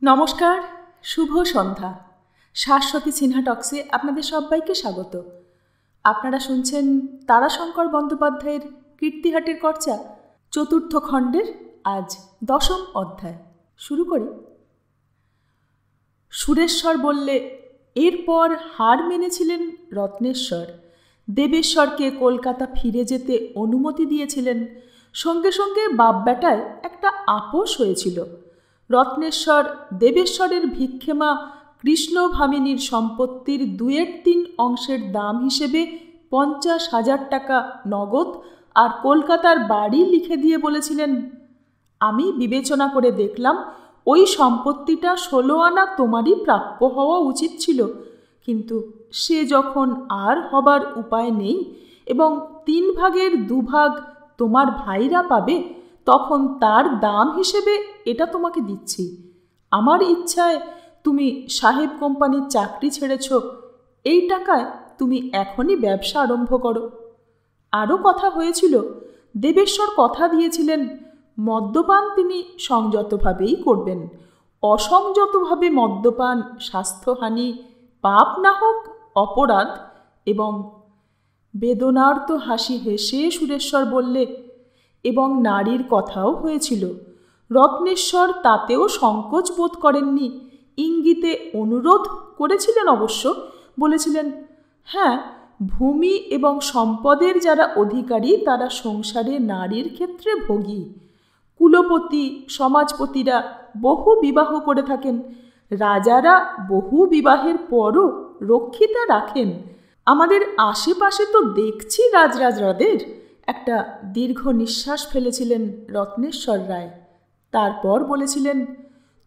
নমস্কার, শুভ সন্ধ্যা। শাশ্বতী সিনহা টক্সে আপনাদের সবাইকে স্বাগত। আপনারা শুনছেন তারাশঙ্কর বন্দ্যোপাধ্যায়ের কীর্তিহাটের কর্চা চতুর্থ খণ্ডের আজ 10ম অধ্যায়। শুরু করি। সুরেশ্বর বললে, এরপর হার মেনেছিলেন রত্নেশ্বর। দেবেশ্বরকে কলকাতা ফিরে যেতে অনুমতি দিয়েছিলেন। সঙ্গে সঙ্গে বাপ বেটায় একটা আপোষ হয়েছিল। রত্নেশ্বর দেবেশ্বরের ভিক্ষেমা কৃষ্ণভামিনীর সম্পত্তির 2/3 অংশের দাম হিসেবে 50,000 টাকা নগদ আর কলকাতার বাড়ি লিখে দিয়ে বলেছিলেন, আমি বিবেচনা করে দেখলাম ওই সম্পত্তিটা 16 আনা তোমারই প্রাপ্য হওয়া উচিত ছিল, কিন্তু সে যখন আর হবার উপায় নেই এবং 3 ভাগের 2 ভাগ তোমার ভাইরা পাবে, তখন তার দাম হিসেবে এটা তোমাকে দিচ্ছি। আমার ইচ্ছায় তুমি সাহেব কোম্পানির চাকরি ছেড়েছ, এই টাকায় তুমি এখনই ব্যবসা আরম্ভ করো। আরও কথা হয়েছিল, দেবেশ্বর কথা দিয়েছিলেন মদ্যপান তিনি সংযতভাবেই করবেন। অসংযতভাবে মদ্যপান স্বাস্থ্যহানি, পাপ না হোক অপরাধ। এবং বেদনার্ত হাসি হেসে সুরেশ্বর বললে, এবং নারীর কথাও হয়েছিল। রত্নেশ্বর তাতেও সংকোচ বোধ করেননি, ইঙ্গিতে অনুরোধ করেছিলেন অবশ্য। বলেছিলেন, হ্যাঁ, ভূমি এবং সম্পদের যারা অধিকারী তারা সংসারে নারীর ক্ষেত্রে ভোগী। কুলপতি সমাজপতিরা বহু বিবাহ করে থাকেন, রাজারা বহু বিবাহের পরও রক্ষিতা রাখেন। আমাদের আশেপাশে তো দেখছি রাজরাজরাদের। একটা দীর্ঘ নিঃশ্বাস ফেলেছিলেন রত্নেশ্বর রায়। তারপর বলেছিলেন,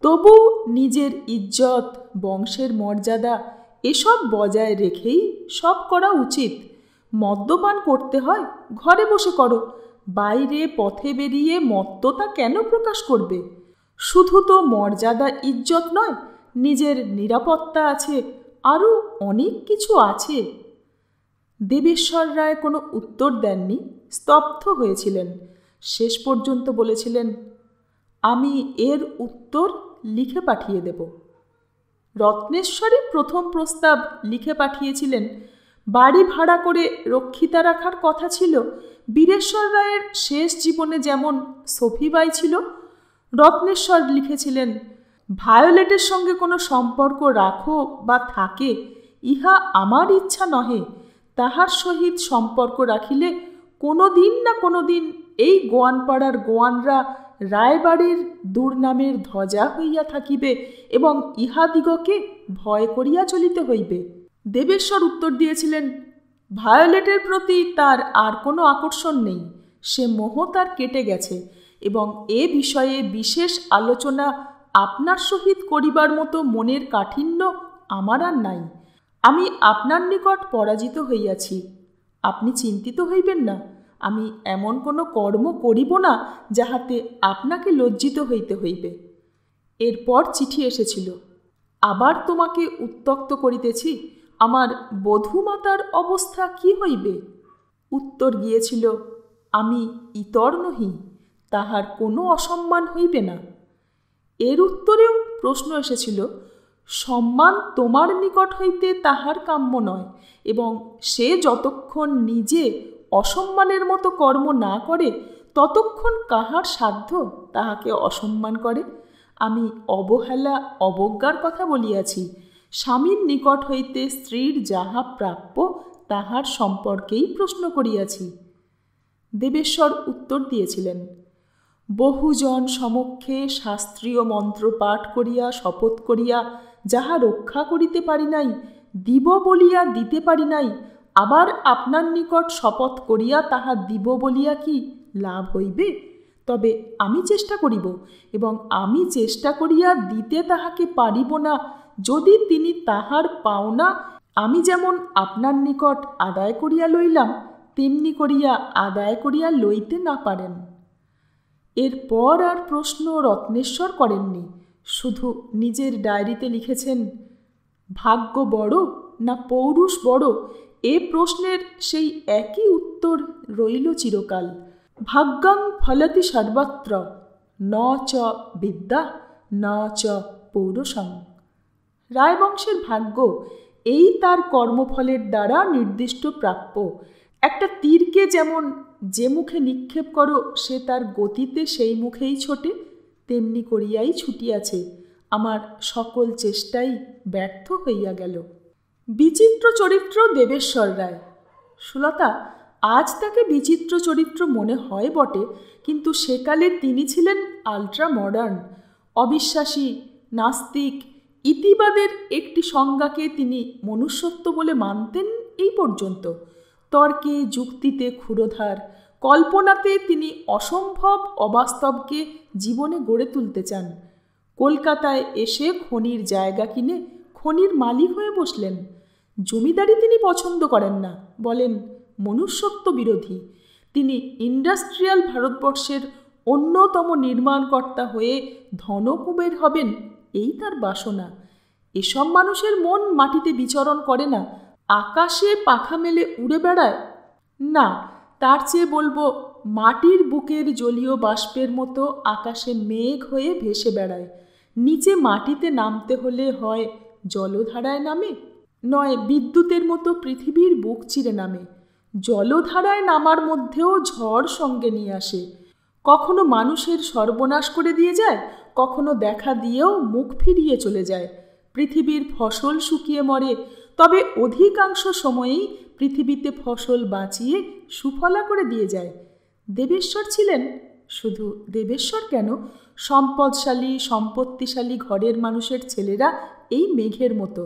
তবু নিজের ইজ্জত, বংশের মর্যাদা এসব বজায় রেখেই সব করা উচিত। মদ্যপান করতে হয় ঘরে বসে করো, বাইরে পথে বেরিয়ে মত্ততা কেন প্রকাশ করবে? শুধু তো মর্যাদা ইজ্জত নয়, নিজের নিরাপত্তা আছে, আরও অনেক কিছু আছে। দেবেশ্বর রায় কোনো উত্তর দেননি, স্তব্ধ হয়েছিলেন। শেষ পর্যন্ত বলেছিলেন, আমি এর উত্তর লিখে পাঠিয়ে দেব। রত্নেশ্বরই প্রথম প্রস্তাব লিখে পাঠিয়েছিলেন। বাড়ি ভাড়া করে রক্ষিতা রাখার কথা ছিল। বীরেশ্বর রায়ের শেষ জীবনে যেমন সফিবাই ছিল, রত্নেশ্বর লিখেছিলেন, ভায়োলেটের সঙ্গে কোনো সম্পর্ক রাখো বা থাকে, ইহা আমার ইচ্ছা নহে। তাহার সহিত সম্পর্ক রাখিলে কোনো দিন না কোনো দিন এই গোয়ানপাড়ার গোয়ানরা রায়বাড়ির দুর্নামের ধ্বজা হইয়া থাকিবে এবং ইহাদিগকে ভয় করিয়া চলিতে হইবে। দেবেশ্বর উত্তর দিয়েছিলেন, ভায়োলেটের প্রতি তার আর কোনো আকর্ষণ নেই, সে মোহ তার কেটে গেছে এবং এ বিষয়ে বিশেষ আলোচনা আপনার সহিত করিবার মতো মনের কাঠিন্য আমার আর নাই। আমি আপনার নিকট পরাজিত হইয়াছি, আপনি চিন্তিত হইবেন না। আমি এমন কোনো কর্ম করিব না যাহাতে আপনাকে লজ্জিত হইতে হইবে। এরপর চিঠি এসেছিল, আবার তোমাকে উত্ত্যক্ত করিতেছি, আমার বধূমাতার অবস্থা কি হইবে? উত্তর গিয়েছিল, আমি ইতর নহি, তাহার কোনো অসম্মান হইবে না। এর উত্তরেও প্রশ্ন এসেছিল, সম্মান তোমার নিকট হইতে তাহার কাম্য নয় এবং সে যতক্ষণ নিজে অসম্মানের মতো কর্ম না করে ততক্ষণ কাহার সাধ্য তাহাকে অসম্মান করে? আমি অবহেলা অবজ্ঞার কথা বলিয়াছি। স্বামীর নিকট হইতে স্ত্রীর যাহা প্রাপ্য তাহার সম্পর্কেই প্রশ্ন করিয়াছি। দেবেশ্বর উত্তর দিয়েছিলেন, বহুজন সমক্ষে শাস্ত্রীয় মন্ত্র পাঠ করিয়া শপথ করিয়া যাহা রক্ষা করিতে পারি নাই, দিব বলিয়া দিতে পারি নাই, আবার আপনার নিকট শপথ করিয়া তাহা দিব বলিয়া কি লাভ হইবে? তবে আমি চেষ্টা করিব এবং আমি চেষ্টা করিয়া দিতে তাহাকে পারিব না যদি তিনি তাহার পাওনা আমি যেমন আপনার নিকট আদায় করিয়া লইলাম তেমনি করিয়া আদায় করিয়া লইতে না পারেন। এরপর আর প্রশ্ন রত্নেশ্বর করেননি, শুধু নিজের ডায়েরিতে লিখেছেন, ভাগ্য বড় না পৌরুষ বড়, এ প্রশ্নের সেই একই উত্তর রইল চিরকাল। ভাগ্যং ফলতি সর্বত্র, ন চ বিদ্যা ন চ পৌরসং। রায়বংশের ভাগ্য এই তার কর্মফলের দ্বারা নির্দিষ্ট প্রাপ্য। একটা তীরকে যেমন যে মুখে নিক্ষেপ করো সে তার গতিতে সেই মুখেই ছোটে, তেমনি করিয়াই ছুটিয়াছে আমার সকল চেষ্টাই ব্যর্থ হইয়া গেল। বিচিত্র চরিত্র দেবেশ্বর রায়। সুলতা, আজ তাকে বিচিত্র চরিত্র মনে হয় বটে, কিন্তু সেকালে তিনি ছিলেন আল্ট্রা মডার্ন, অবিশ্বাসী, নাস্তিক, ইতিবাদের একটি সংজ্ঞাকে তিনি মনুষ্যত্ব বলে মানতেন এই পর্যন্ত। তর্কে যুক্তিতে ক্ষুরধার, কল্পনাতে তিনি অসম্ভব অবাস্তবকে জীবনে গড়ে তুলতে চান। কলকাতায় এসে খনির জায়গা কিনে খনির মালিক হয়ে বসলেন। জমিদারি তিনি পছন্দ করেন না, বলেন মনুষ্যত্ব বিরোধী। তিনি ইন্ডাস্ট্রিয়াল ভারতবর্ষের অন্যতম নির্মাণকর্তা হয়ে ধনকুবের হবেন, এই তার বাসনা। এসব মানুষের মন মাটিতে বিচরণ করে না, আকাশে পাখা মেলে উড়ে বেড়ায় না, তার চেয়ে বলবো মাটির বুকের জলীয় বাষ্পের মতো আকাশে মেঘ হয়ে ভেসে বেড়ায়। নিচে মাটিতে নামতে হলে হয় জলধারায় নামে, নয় বিদ্যুতের মতো পৃথিবীর বুক চিরে নামে। জলধারায় নামার মধ্যেও ঝড় সঙ্গে নিয়ে আসে, কখনো মানুষের সর্বনাশ করে দিয়ে যায়, কখনো দেখা দিয়েও মুখ ফিরিয়ে চলে যায়। পৃথিবীর ফসল শুকিয়ে মরে, তবে অধিকাংশ সময়েই পৃথিবীতে ফসল বাঁচিয়ে সুফলা করে দিয়ে যায়। দেবেশ্বর ছিলেন, শুধু দেবেশ্বর কেন, সম্পদশালী সম্পত্তিশালী ঘরের মানুষের ছেলেরা এই মেঘের মতো,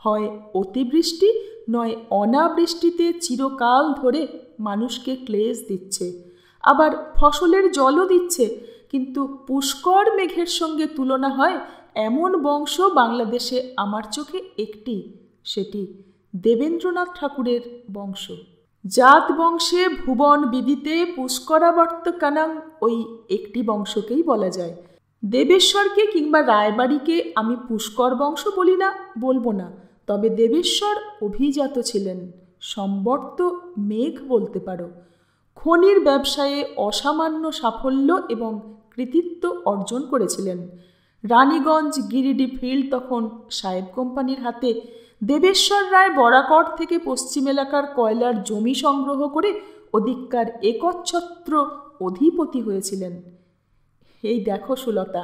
হয় অতিবৃষ্টি নয় অনাবৃষ্টিতে চিরকাল ধরে মানুষকে ক্লেশ দিচ্ছে, আবার ফসলের জলও দিচ্ছে। কিন্তু পুষ্কর মেঘের সঙ্গে তুলনা হয় এমন বংশ বাংলাদেশে আমার চোখে একটি, সেটি দেবেন্দ্রনাথ ঠাকুরের বংশ। জাত বংশে ভুবন বিদিতে পুষ্করাবর্ত কানাং, ওই একটি বংশকেই বলা যায়। দেবেশ্বরকে কিংবা রায়বাড়িকে আমি পুষ্কর বংশ বলি না, বলবো না, তবে দেবেশ্বর অভিজাত ছিলেন, সম্বর্ত মেঘ বলতে পারো। খনির ব্যবসায়ে অসামান্য সাফল্য এবং কৃতিত্ব অর্জন করেছিলেন। রানীগঞ্জ গিরিডি ফিল্ড তখন সাহেব কোম্পানির হাতে। দেবেশ্বর রায় বরাকর থেকে পশ্চিম এলাকার কয়লার জমি সংগ্রহ করে ওদিককার একচ্ছত্র অধিপতি হয়েছিলেন। এই দেখো সুলতা,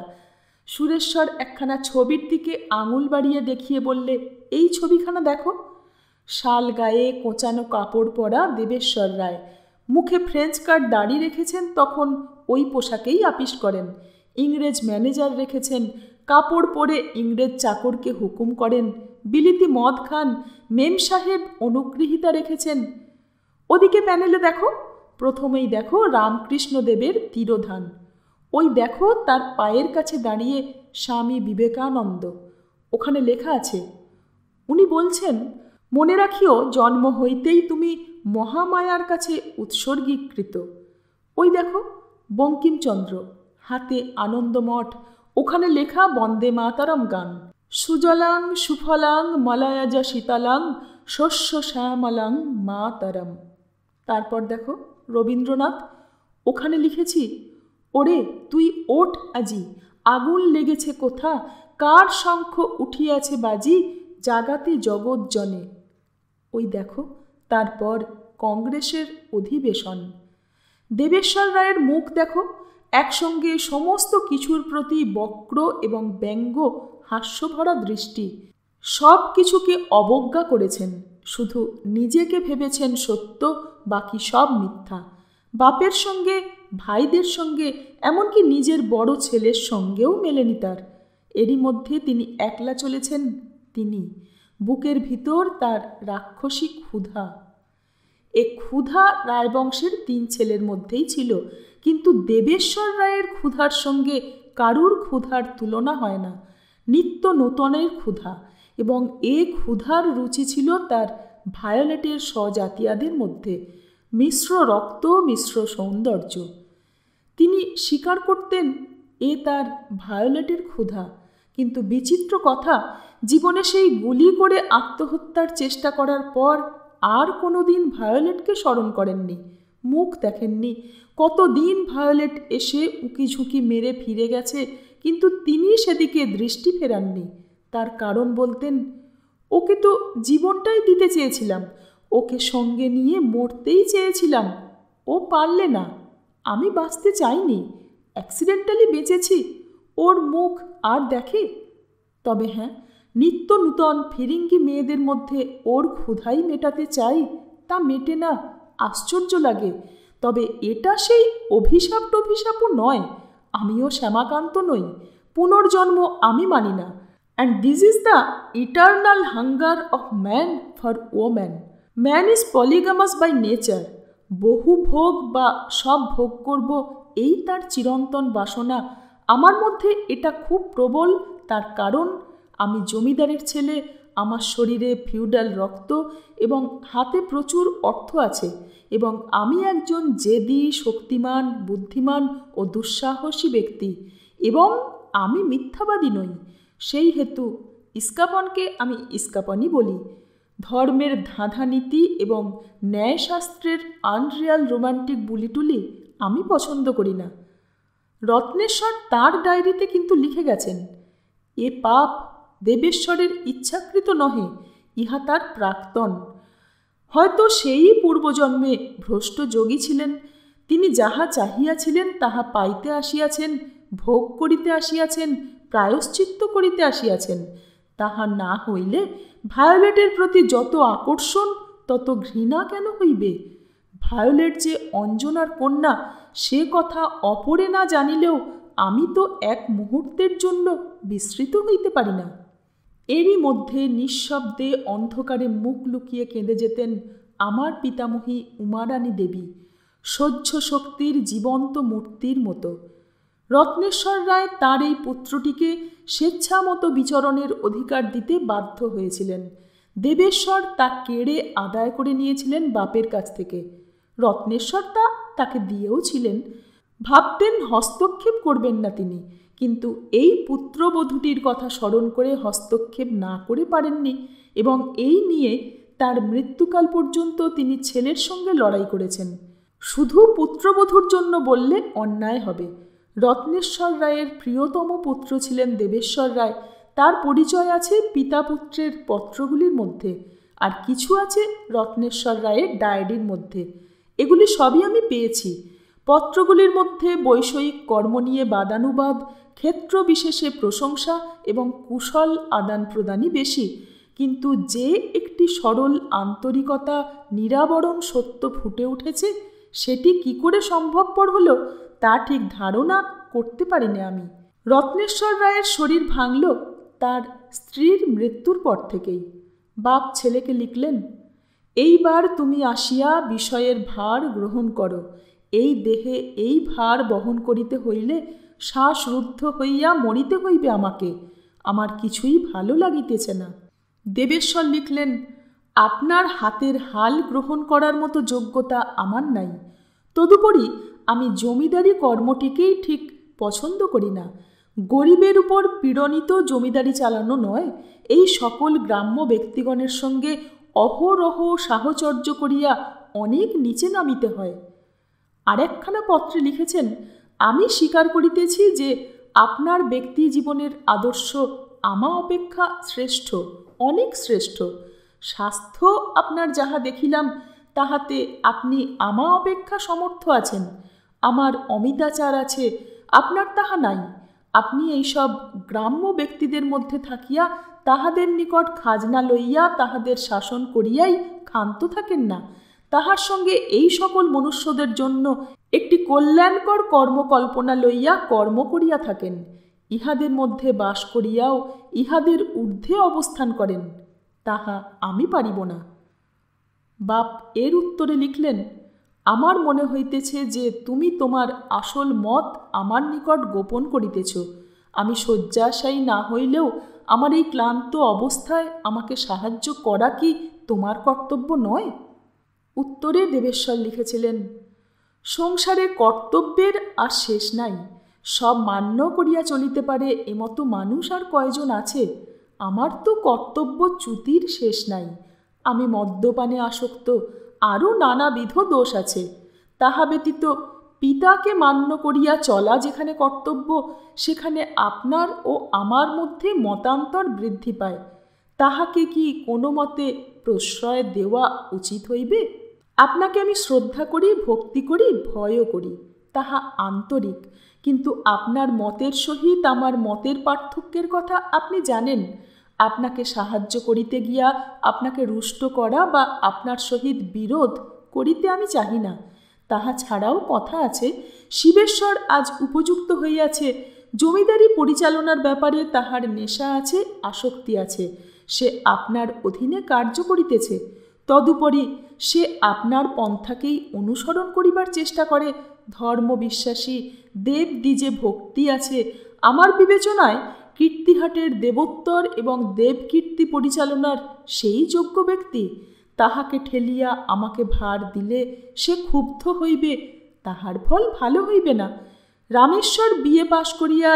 সুরেশ্বর একখানা ছবির দিকে আঙুল বাড়িয়ে দেখিয়ে বললে, এই ছবিখানা দেখো। শাল গায়ে কোঁচানো কাপড় পরা দেবেশ্বর রায়, মুখে ফ্রেঞ্চ কাট দাড়ি রেখেছেন, তখন ওই পোশাকেই আপিস করেন। ইংরেজ ম্যানেজার রেখেছেন, কাপড় পরে ইংরেজ চাকরকে হুকুম করেন। বিলিতি মদ খান, মেম সাহেব অনুগৃহীতা রেখেছেন। ওদিকে প্যানেলে দেখো, প্রথমেই দেখো রামকৃষ্ণদেবের তিরোধান। ওই দেখো তার পায়ের কাছে দাঁড়িয়ে স্বামী বিবেকানন্দ। ওখানে লেখা আছে, উনি বলছেন, মনে রাখিও জন্ম হইতেই তুমি মহামায়ার কাছে উৎসর্গীকৃত। ওই দেখো বঙ্কিমচন্দ্র, হাতে আনন্দমঠ, ওখানে লেখা বন্দে মাতরম গান। সুজলাং সুফলাং মলয়জা শীতলাং শস্য শ্যামলাং মাতরম। তারপর দেখো রবীন্দ্রনাথ, ওখানে লিখেছি, ওরে তুই ওঠ আজি, আগুন লেগেছে কোথা, কার শঙ্খ উঠিয়াছে বাজি, জাগাতে জগৎ জনে। ওই দেখো তারপর কংগ্রেসের অধিবেশন। দেবেশ্বর রায়ের মুখ দেখো, একসঙ্গে সমস্ত কিছুর প্রতি বক্র এবং ব্যঙ্গ হাস্যভরা দৃষ্টি। সব কিছুকে অবজ্ঞা করেছেন, শুধু নিজেকে ভেবেছেন সত্য, বাকি সব মিথ্যা। বাপের সঙ্গে, ভাইদের সঙ্গে, এমনকি নিজের বড় ছেলের সঙ্গেও মেলেনি তার। এরই মধ্যে তিনি একলা চলেছেন। তিনি বুকের ভিতর তার রাক্ষসী ক্ষুধা। এ ক্ষুধা রায়বংশের 3 ছেলের মধ্যেই ছিল, কিন্তু দেবেশ্বর রায়ের ক্ষুধার সঙ্গে কারুর ক্ষুধার তুলনা হয় না। নিত্য নূতনের ক্ষুধা, এবং এ ক্ষুধার রুচি ছিল তার ভায়োলেটের স্বজাতীয়দের মধ্যে। মিশ্র রক্ত, মিশ্র সৌন্দর্য। তিনি স্বীকার করতেন এ তার ভায়োলেটের ক্ষুধা, কিন্তু বিচিত্র কথা, জীবনে সেই গুলি করে আত্মহত্যার চেষ্টা করার পর আর কোনো দিন ভায়োলেটকে স্মরণ করেননি, মুখ দেখেননি। কতদিন ভায়োলেট এসে উঁকি ঝুঁকি মেরে ফিরে গেছে, কিন্তু তিনি সেদিকে দৃষ্টি ফেরাননি। তার কারণ বলতেন, ওকে তো জীবনটাই দিতে চেয়েছিলাম, ওকে সঙ্গে নিয়ে মরতেই চেয়েছিলাম, ও পারলে না, আমি বাঁচতে চাইনি, অ্যাক্সিডেন্টালি বেঁচেছি, ওর মুখ আর দেখে। তবে হ্যাঁ, নিত্য নূতন ফিরিঙ্গি মেয়েদের মধ্যে ওর ক্ষুধাই মেটাতে চাই, তা মেটে না, আশ্চর্য লাগে। তবে এটা সেই অভিশাপও নয়, আমিও শ্যামাকান্ত নই, পুনর্জন্ম আমি মানি না। And this is the eternal hunger of man for woman. Man is polygamous by nature. বহু ভোগ বা সব ভোগ করব, এই তার চিরন্তন বাসনা। আমার মধ্যে এটা খুব প্রবল, তার কারণ আমি জমিদারের ছেলে, আমার শরীরে ফিউডাল রক্ত এবং হাতে প্রচুর অর্থ আছে, এবং আমি একজন জেদি, শক্তিমান, বুদ্ধিমান ও দুঃসাহসী ব্যক্তি, এবং আমি মিথ্যাবাদী নই। সেই হেতু ইস্কাপনকে আমি ইস্কাপনই বলি। ধর্মের ধাঁধা নীতি এবং ন্যায়শাস্ত্রের আনরিয়াল রোমান্টিক বুলিটুলি আমি পছন্দ করি না। রত্নেশ্বর তাঁর ডায়েরিতে কিন্তু লিখে গেছেন, এ পাপ দেবেশ্বরের ইচ্ছাকৃত নহে, ইহা তার প্রাক্তন। হয়তো সেই পূর্বজন্মে ভ্রষ্ট যোগী ছিলেন, তিনি যাহা চাহিয়াছিলেন তাহা পাইতে আসিয়াছেন, ভোগ করিতে আসিয়াছেন, প্রায়শ্চিত্ত করিতে আসিয়াছেন। তাহা না হইলে ভায়োলেটের প্রতি যত আকর্ষণ তত ঘৃণা কেন হইবে? ভায়োলেট যে অঞ্জনার কন্যা, সে কথা অপরে না জানিলেও আমি তো এক মুহূর্তের জন্য বিস্মৃত হইতে পারি না। এরই মধ্যে নিঃশব্দে অন্ধকারে মুখ লুকিয়ে কেঁদে যেতেন আমার পিতামহী উমারানী দেবী, সহ্য শক্তির জীবন্ত মূর্তির মতো। রত্নেশ্বর রায় তাঁর এই পুত্রটিকে স্বেচ্ছামতো বিচরণের অধিকার দিতে বাধ্য হয়েছিলেন। দেবেশ্বর তা কেড়ে আদায় করে নিয়েছিলেন বাপের কাছ থেকে। রত্নেশ্বর তাকে দিয়েও ছিলেন। ভাবতেন হস্তক্ষেপ করবেন না তিনি, কিন্তু এই পুত্রবধূটির কথা স্মরণ করে হস্তক্ষেপ না করে পারেননি, এবং এই নিয়ে তার মৃত্যুকাল পর্যন্ত তিনি ছেলের সঙ্গে লড়াই করেছেন। শুধু পুত্রবধূর জন্য বললে অন্যায় হবে। রত্নেশ্বর রায়ের প্রিয়তম পুত্র ছিলেন দেবেশ্বর রায়, তার পরিচয় আছে পিতা পুত্রের পত্রগুলির মধ্যে, আর কিছু আছে রত্নেশ্বর রায়ের ডায়েরির মধ্যে। এগুলি সবই আমি পেয়েছি। পত্রগুলির মধ্যে বৈষয়িক কর্ম নিয়ে বাদানুবাদ, ক্ষেত্র বিশেষে প্রশংসা এবং কুশল আদান প্রদানই বেশি, কিন্তু যে একটি সরল আন্তরিকতা, নিরাবরণ সত্য ফুটে উঠেছে, সেটি কি করে সম্ভবপর হলো তা ঠিক ধারণা করতে পারিনি আমি। রত্নেশ্বর রায়ের শরীর ভাঙল তার স্ত্রীর মৃত্যুর পর থেকেই। বাপ ছেলেকে লিখলেন, এইবার তুমি আসিয়া বিষয়ের ভার গ্রহণ করো। এই দেহে এই ভার বহন করিতে হইলে শ্বাসরুদ্ধ হইয়া মরিতে হইবে আমাকে। আমার কিছুই ভালো লাগিতেছে না। দেবেশ্বর লিখলেন, আপনার হাতের হাল গ্রহণ করার মতো যোগ্যতা আমার নাই। তদুপরি আমি জমিদারি কর্মটিকেই ঠিক পছন্দ করি না। গরিবের উপর পীড়নিত জমিদারি চালানো নয়, এই সকল গ্রাম্য ব্যক্তিগণের সঙ্গে অহরহ সাহচর্য করিয়া অনেক নিচে নামিতে হয়। আরেকখানা পত্রে লিখেছেন, আমি স্বীকার করিতেছি যে আপনার ব্যক্তি জীবনের আদর্শ আমা অপেক্ষা শ্রেষ্ঠ, অনেক শ্রেষ্ঠ। স্বাস্থ্য আপনার যাহা দেখিলাম, তাহাতে আপনি আমা অপেক্ষা সমর্থ আছেন। আমার অমিতাচার আছে, আপনার তাহা নাই। আপনি এইসব গ্রাম্য ব্যক্তিদের মধ্যে থাকিয়া তাহাদের নিকট খাজনা লইয়া তাহাদের শাসন করিয়াই ক্ষান্ত থাকেন না, তাহার সঙ্গে এই সকল মনুষ্যদের জন্য একটি কল্যাণকর কর্মকল্পনা লইয়া কর্ম করিয়া থাকেন। ইহাদের মধ্যে বাস করিয়াও ইহাদের ঊর্ধ্বে অবস্থান করেন, তাহা আমি পারিব না। বাপ এর উত্তরে লিখলেন, আমার মনে হইতেছে যে তুমি তোমার আসল মত আমার নিকট গোপন করিতেছ। আমি শয্যাশায়ী না হইলেও আমার এই ক্লান্ত অবস্থায় আমাকে সাহায্য করা কি তোমার কর্তব্য নয়? উত্তরে দেবেশ্বর লিখেছিলেন, সংসারে কর্তব্যের আর শেষ নাই। সব মান্য করিয়া চলিতে পারে এমতো মানুষ আর কয়জন আছে? আমার তো কর্তব্য চ্যুতির শেষ নাই। আমি মদ্যপানে আসক্ত, আরও নানাবিধ দোষ আছে। তাহা ব্যতীত পিতাকে মান্য করিয়া চলা যেখানে কর্তব্য, সেখানে আপনার ও আমার মধ্যে মতান্তর বৃদ্ধি পায়, তাহাকে কি কোনো মতে প্রশ্রয় দেওয়া উচিত হইবে? আপনাকে আমি শ্রদ্ধা করি, ভক্তি করি, ভয়ও করি, তাহা আন্তরিক, কিন্তু আপনার মতের সহিত আমার মতের পার্থক্যের কথা আপনি জানেন। আপনাকে সাহায্য করিতে গিয়া আপনাকে রুষ্ট করা বা আপনার সহিত বিরোধ করিতে আমি চাহি না। তাহা ছাড়াও কথা আছে, শিবেশ্বর আজ উপযুক্ত হইয়াছে, জমিদারি পরিচালনার ব্যাপারে তাহার নেশা আছে, আসক্তি আছে, সে আপনার অধীনে কার্য করিতেছে। তদুপরি সে আপনার পন্থাকেই অনুসরণ করিবার চেষ্টা করে। ধর্মবিশ্বাসী, দেবদ্বিজে ভক্তি আছে। আমার বিবেচনায় কীর্তিহাটের দেবোত্তর এবং দেবকীর্তি পরিচালনার সেই যোগ্য ব্যক্তি। তাহাকে ঠেলিয়া আমাকে ভার দিলে সে ক্ষুব্ধ হইবে, তাহার ফল ভালো হইবে না। রামেশ্বর বিএ পাশ করিয়া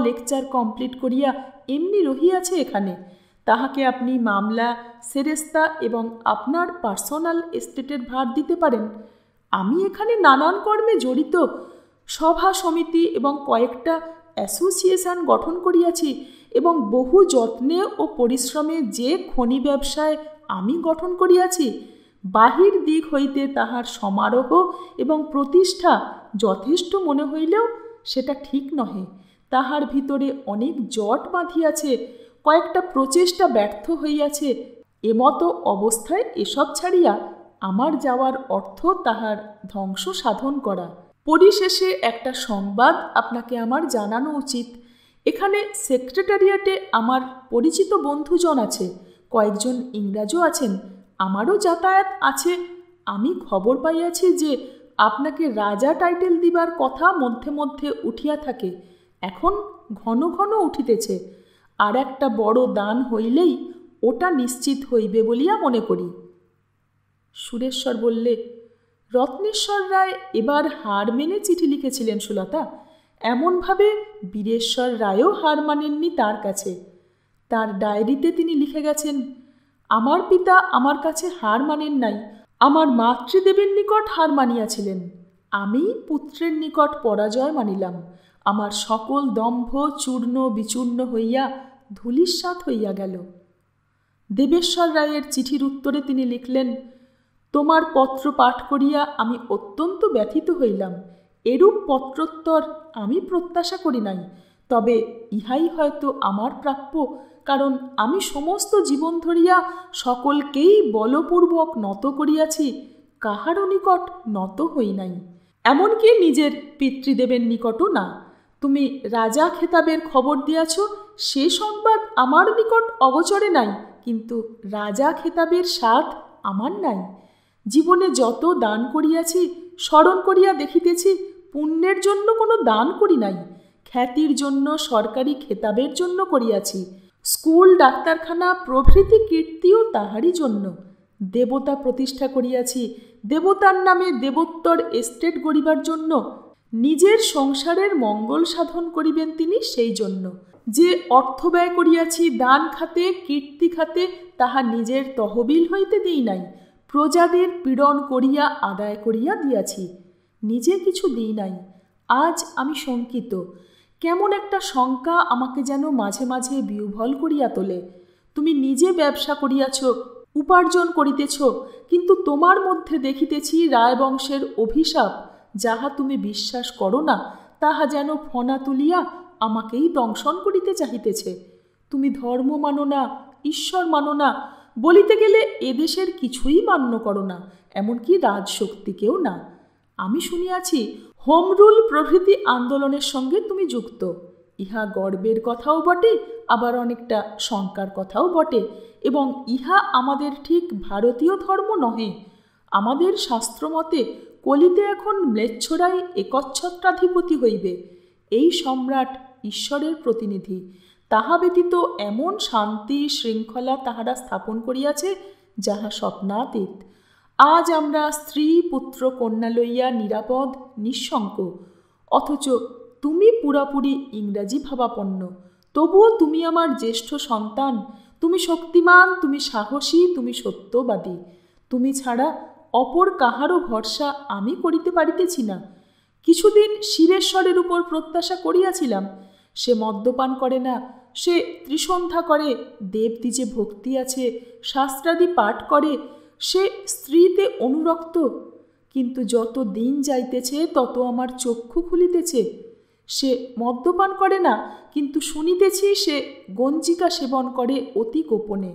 লেকচার কমপ্লিট করিয়া এমনি রহিয়াছে এখানে। তাহাকে আপনি মামলা, সেরেস্তা এবং আপনার পার্সোনাল এস্টেটের ভার দিতে পারেন। আমি এখানে নানান কর্মে জড়িত, সভা সমিতি এবং কয়েকটা অ্যাসোসিয়েশন গঠন করিয়াছি, এবং বহু যত্নে ও পরিশ্রমে যে খনি ব্যবসায় আমি গঠন করিয়াছি, বাহির দিক হইতে তাহার সমারোহ এবং প্রতিষ্ঠা যথেষ্ট মনে হইলেও সেটা ঠিক নহে। তাহার ভিতরে অনেক জট বাঁধিয়াছে, কয়েকটা প্রচেষ্টা ব্যর্থ হইয়াছে। এমতো অবস্থায় এসব ছাড়িয়া আমার যাওয়ার অর্থ তাহার ধ্বংস সাধন করা। পরিশেষে একটা সংবাদ আপনাকে আমার জানানো উচিত। এখানে সেক্রেটারিয়েটে আমার পরিচিত বন্ধুজন আছে, কয়েকজন ইংরাজও আছেন, আমারও যাতায়াত আছে। আমি খবর পাইয়াছি যে আপনাকে রাজা টাইটেল দিবার কথা মধ্যে মধ্যে উঠিয়া থাকে, এখন ঘন ঘন উঠিতেছে। আর একটা বড় দান হইলেই ওটা নিশ্চিত হইবে বলিয়া মনে করি। সুরেশ্বর বললে, রত্নেশ্বর রায় এবার হার মেনে চিঠি লিখেছিলেন সুলতা। এমনভাবে বীরেশ্বর রায়ও হার মানেননি তার কাছে। তার ডায়েরিতে তিনি লিখে গেছেন, আমার পিতা আমার কাছে হার মানেন নাই, আমার মাতৃদেবের নিকট হার মানিয়াছিলেন, আমি পুত্রের নিকট পরাজয় মানিলাম। আমার সকল দম্ভ চূর্ণ বিচূর্ণ হইয়া ধূলিসাৎ হইয়া গেল। দেবেশ্বর রায়ের চিঠির উত্তরে তিনি লিখলেন, তোমার পত্র পাঠ করিয়া আমি অত্যন্ত ব্যথিত হইলাম। এরূপ পত্রোত্তর আমি প্রত্যাশা করি নাই, তবে ইহাই হয়তো আমার প্রাপ্য, কারণ আমি সমস্ত জীবন ধরিয়া সকলকেই বলপূর্বক নত করিয়াছি, কাহারও নিকট নত হই নাই, এমনকি নিজের পিতৃদেবের নিকটও না। তুমি রাজা খেতাবের খবর দিয়াছ, সে সংবাদ আমার নিকট অগোচরে নাই, কিন্তু রাজা খেতাবের স্বাদ আমার নাই। জীবনে যত দান করিয়াছি স্মরণ করিয়া দেখিতেছি, পুণ্যের জন্য কোনো দান করি নাই, খ্যাতির জন্য, সরকারি খেতাবের জন্য করিয়াছি। স্কুল, ডাক্তারখানা প্রভৃতি কীর্তিও তাহারই জন্য। দেবতা প্রতিষ্ঠা করিয়াছি, দেবতার নামে দেবোত্তর এস্টেট গড়িবার জন্য। নিজের সংসারের মঙ্গল সাধন করিবেন তিনি সেই জন্য। যে অর্থ ব্যয় করিয়াছি দান খাতে, কীর্তি খাতে, তাহা নিজের তহবিল হইতে দিই নাই, প্রজাদের পীড়ন করিয়া আদায় করিয়া দিয়াছি, নিজে কিছু দিই নাই। আজ আমি শঙ্কিত, কেমন একটা শঙ্কা আমাকে যেন মাঝে মাঝে বিহ্বল করিয়া তোলে। তুমি নিজে ব্যবসা করিয়াছ, উপার্জন করিতেছ, কিন্তু তোমার মধ্যে দেখিতেছি রায়বংশের অভিশাপ, যাহা তুমি বিশ্বাস করো না, তাহা যেন ফণা তুলিয়া আমাকেই দংশন করিতে চাহিতেছে। তুমি ধর্ম মানো না, ঈশ্বর মানো না, বলিতে গেলে এদেশের কিছুই মান্য করো না, এমনকি রাজশক্তিকেও না। আমি শুনিয়াছি হোম রুল প্রভৃতি আন্দোলনের সঙ্গে তুমি যুক্ত। ইহা গর্বের কথাও বটে, আবার অনেকটা শঙ্কার কথাও বটে, এবং ইহা আমাদের ঠিক ভারতীয় ধর্ম নহে। আমাদের শাস্ত্রমতে কলিতে এখন ম্লেচ্ছরাই একচ্ছত্রাধিপতি হইবে। এই সম্রাট ঈশ্বরের প্রতিনিধি, তাহা ব্যতীত এমন শান্তি শৃঙ্খলা তাহারা স্থাপন করিয়াছে যাহা স্বপ্নাতীত। আজ আমরা স্ত্রী পুত্র কন্যা লইয়া নিরাপদ নিঃশঙ্ক, অথচ তুমি পুরাপুরি ইংরাজি ভাবাপন্ন। তবুও তুমি আমার জ্যেষ্ঠ সন্তান, তুমি শক্তিমান, তুমি সাহসী, তুমি সত্যবাদী। তুমি ছাড়া অপর কাহারও ভরসা আমি করিতে পারিতেছি না। কিছুদিন শিরেশ্বরের উপর প্রত্যাশা করিয়াছিলাম। সে মদ্যপান করে না, সে ত্রিসন্ধ্যা করে, দেবদ্বিজে ভক্তি আছে, শাস্ত্রাদি পাঠ করে, সে স্ত্রীতে অনুরক্ত। কিন্তু যত দিন যাইতেছে তত আমার চক্ষু খুলিতেছে। সে মদ্যপান করে না, কিন্তু শুনিতেছি সে গঞ্জিকা সেবন করে অতি গোপনে।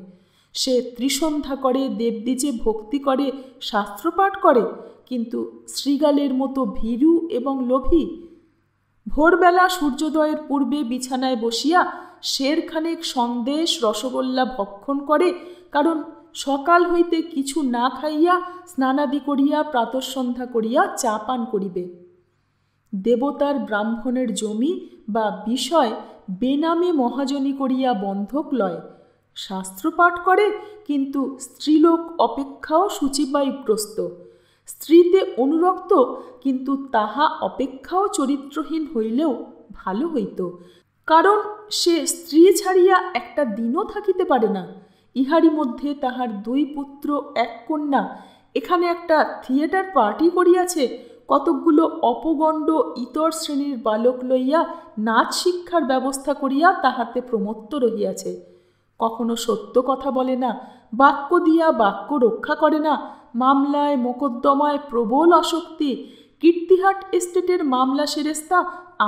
সে ত্রিসন্ধ্যা করে, দেবদ্বিজে ভক্তি করে, শাস্ত্রপাঠ করে, কিন্তু শৃগালের মতো ভীরু এবং লোভী। ভোরবেলা সূর্যোদয়ের পূর্বে বিছানায় বসিয়া শেরখানেক সন্দেশ রসগোল্লা ভক্ষণ করে, কারণ সকাল হইতে কিছু না খাইয়া স্নানাদি করিয়া প্রাতঃসন্ধ্যা করিয়া চা পান করিবে। দেবতার ব্রাহ্মণের জমি বা বিষয় বেনামে মহাজনী করিয়া বন্ধক লয়। শাস্ত্রপাঠ করে, কিন্তু স্ত্রীলোক অপেক্ষাও শুচিবায়ুগ্রস্ত। স্ত্রীতে অনুরক্ত, কিন্তু তাহা অপেক্ষাও চরিত্রহীন হইলেও ভালো হইত, কারণ সে স্ত্রী ছাড়িয়া একটা দিনও থাকিতে পারে না। ইহারই মধ্যে তাহার 2 পুত্র 1 কন্যা এখানে একটা থিয়েটার পার্টি করিয়াছে। কতকগুলো অপগণ্ড ইতর শ্রেণীর বালক লইয়া নাচ শিক্ষার ব্যবস্থা করিয়া তাহাতে প্রমত্ত রহিয়াছে। কখনো সত্য কথা বলে না, বাক্য দিয়া বাক্য রক্ষা করে না, মামলায় মোকদ্দমায় প্রবল আসক্তি। কীর্তিহাট এস্টেটের মামলা সেরেস্তা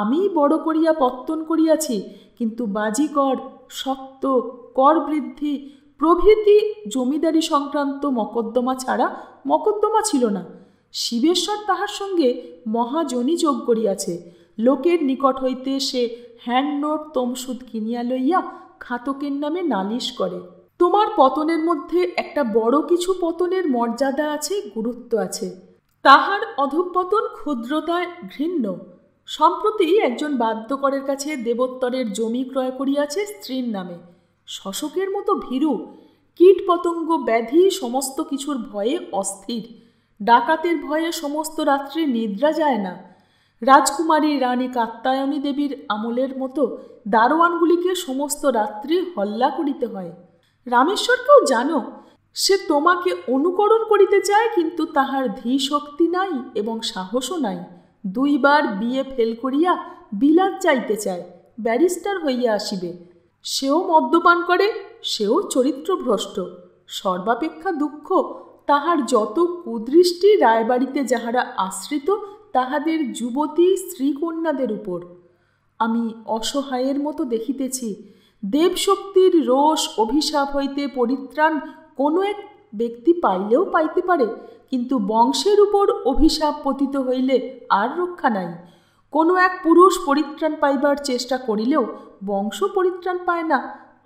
আমিই বড় করিয়া পত্তন করিয়াছি, কিন্তু বাজিকর, সত্য, কর বৃদ্ধি প্রভৃতি জমিদারি সংক্রান্ত মকদ্দমা ছাড়া মকদ্দমা ছিল না। শিবেশ্বর তাহার সঙ্গে মহাজনী যোগ করিয়াছে। লোকের নিকট হইতে সে হ্যান্ডনোট তমসুদ কিনিয়া লইয়া ঘাতকের নামে নালিশ করে। তোমার পতনের মধ্যে একটা বড় কিছু পতনের মর্যাদা আছে, গুরুত্ব আছে। তাহার অধঃপতন ক্ষুদ্রতায় ঘৃণ্য। সম্প্রতি একজন বাদ্যকরের কাছে দেবোত্তরের জমি ক্রয় করিয়াছে স্ত্রীর নামে। শশকের মতো ভীরু, কীট পতঙ্গ ব্যাধি সমস্ত কিছুর ভয়ে অস্থির। ডাকাতের ভয়ে সমস্ত রাত্রে নিদ্রা যায় না। রাজকুমারী রানী কাত্যায়নী দেবীর আমলের মতো দারোয়ানগুলিকে সমস্ত রাত্রি হল্লা করিতে হয়। রামেশ্বরকেও জানো, সে তোমাকে অনুকরণ করিতে চায়, কিন্তু তাহার ধী শক্তি নাই এবং সাহসও নাই। 2 বার বিয়ে ফেল করিয়া বিলাত যাইতে চায়, ব্যারিস্টার হইয়া আসিবে। সেও মদ্যপান করে, সেও চরিত্রভ্রষ্ট। সর্বাপেক্ষা দুঃখ তাহার যত কুদৃষ্টি রায়বাড়িতে যাহারা আশ্রিত তাহাদের যুবতী স্ত্রীকন্যাদের উপর। আমি অসহায়ের মতো দেখিতেছি। দেবশক্তির রোষ অভিশাপ হইতে পরিত্রাণ কোনো এক ব্যক্তি পাইলেও পাইতে পারে, কিন্তু বংশের উপর অভিশাপ পতিত হইলে আর রক্ষা নাই। কোনো এক পুরুষ পরিত্রাণ পাইবার চেষ্টা করিলেও বংশ পরিত্রাণ পায় না,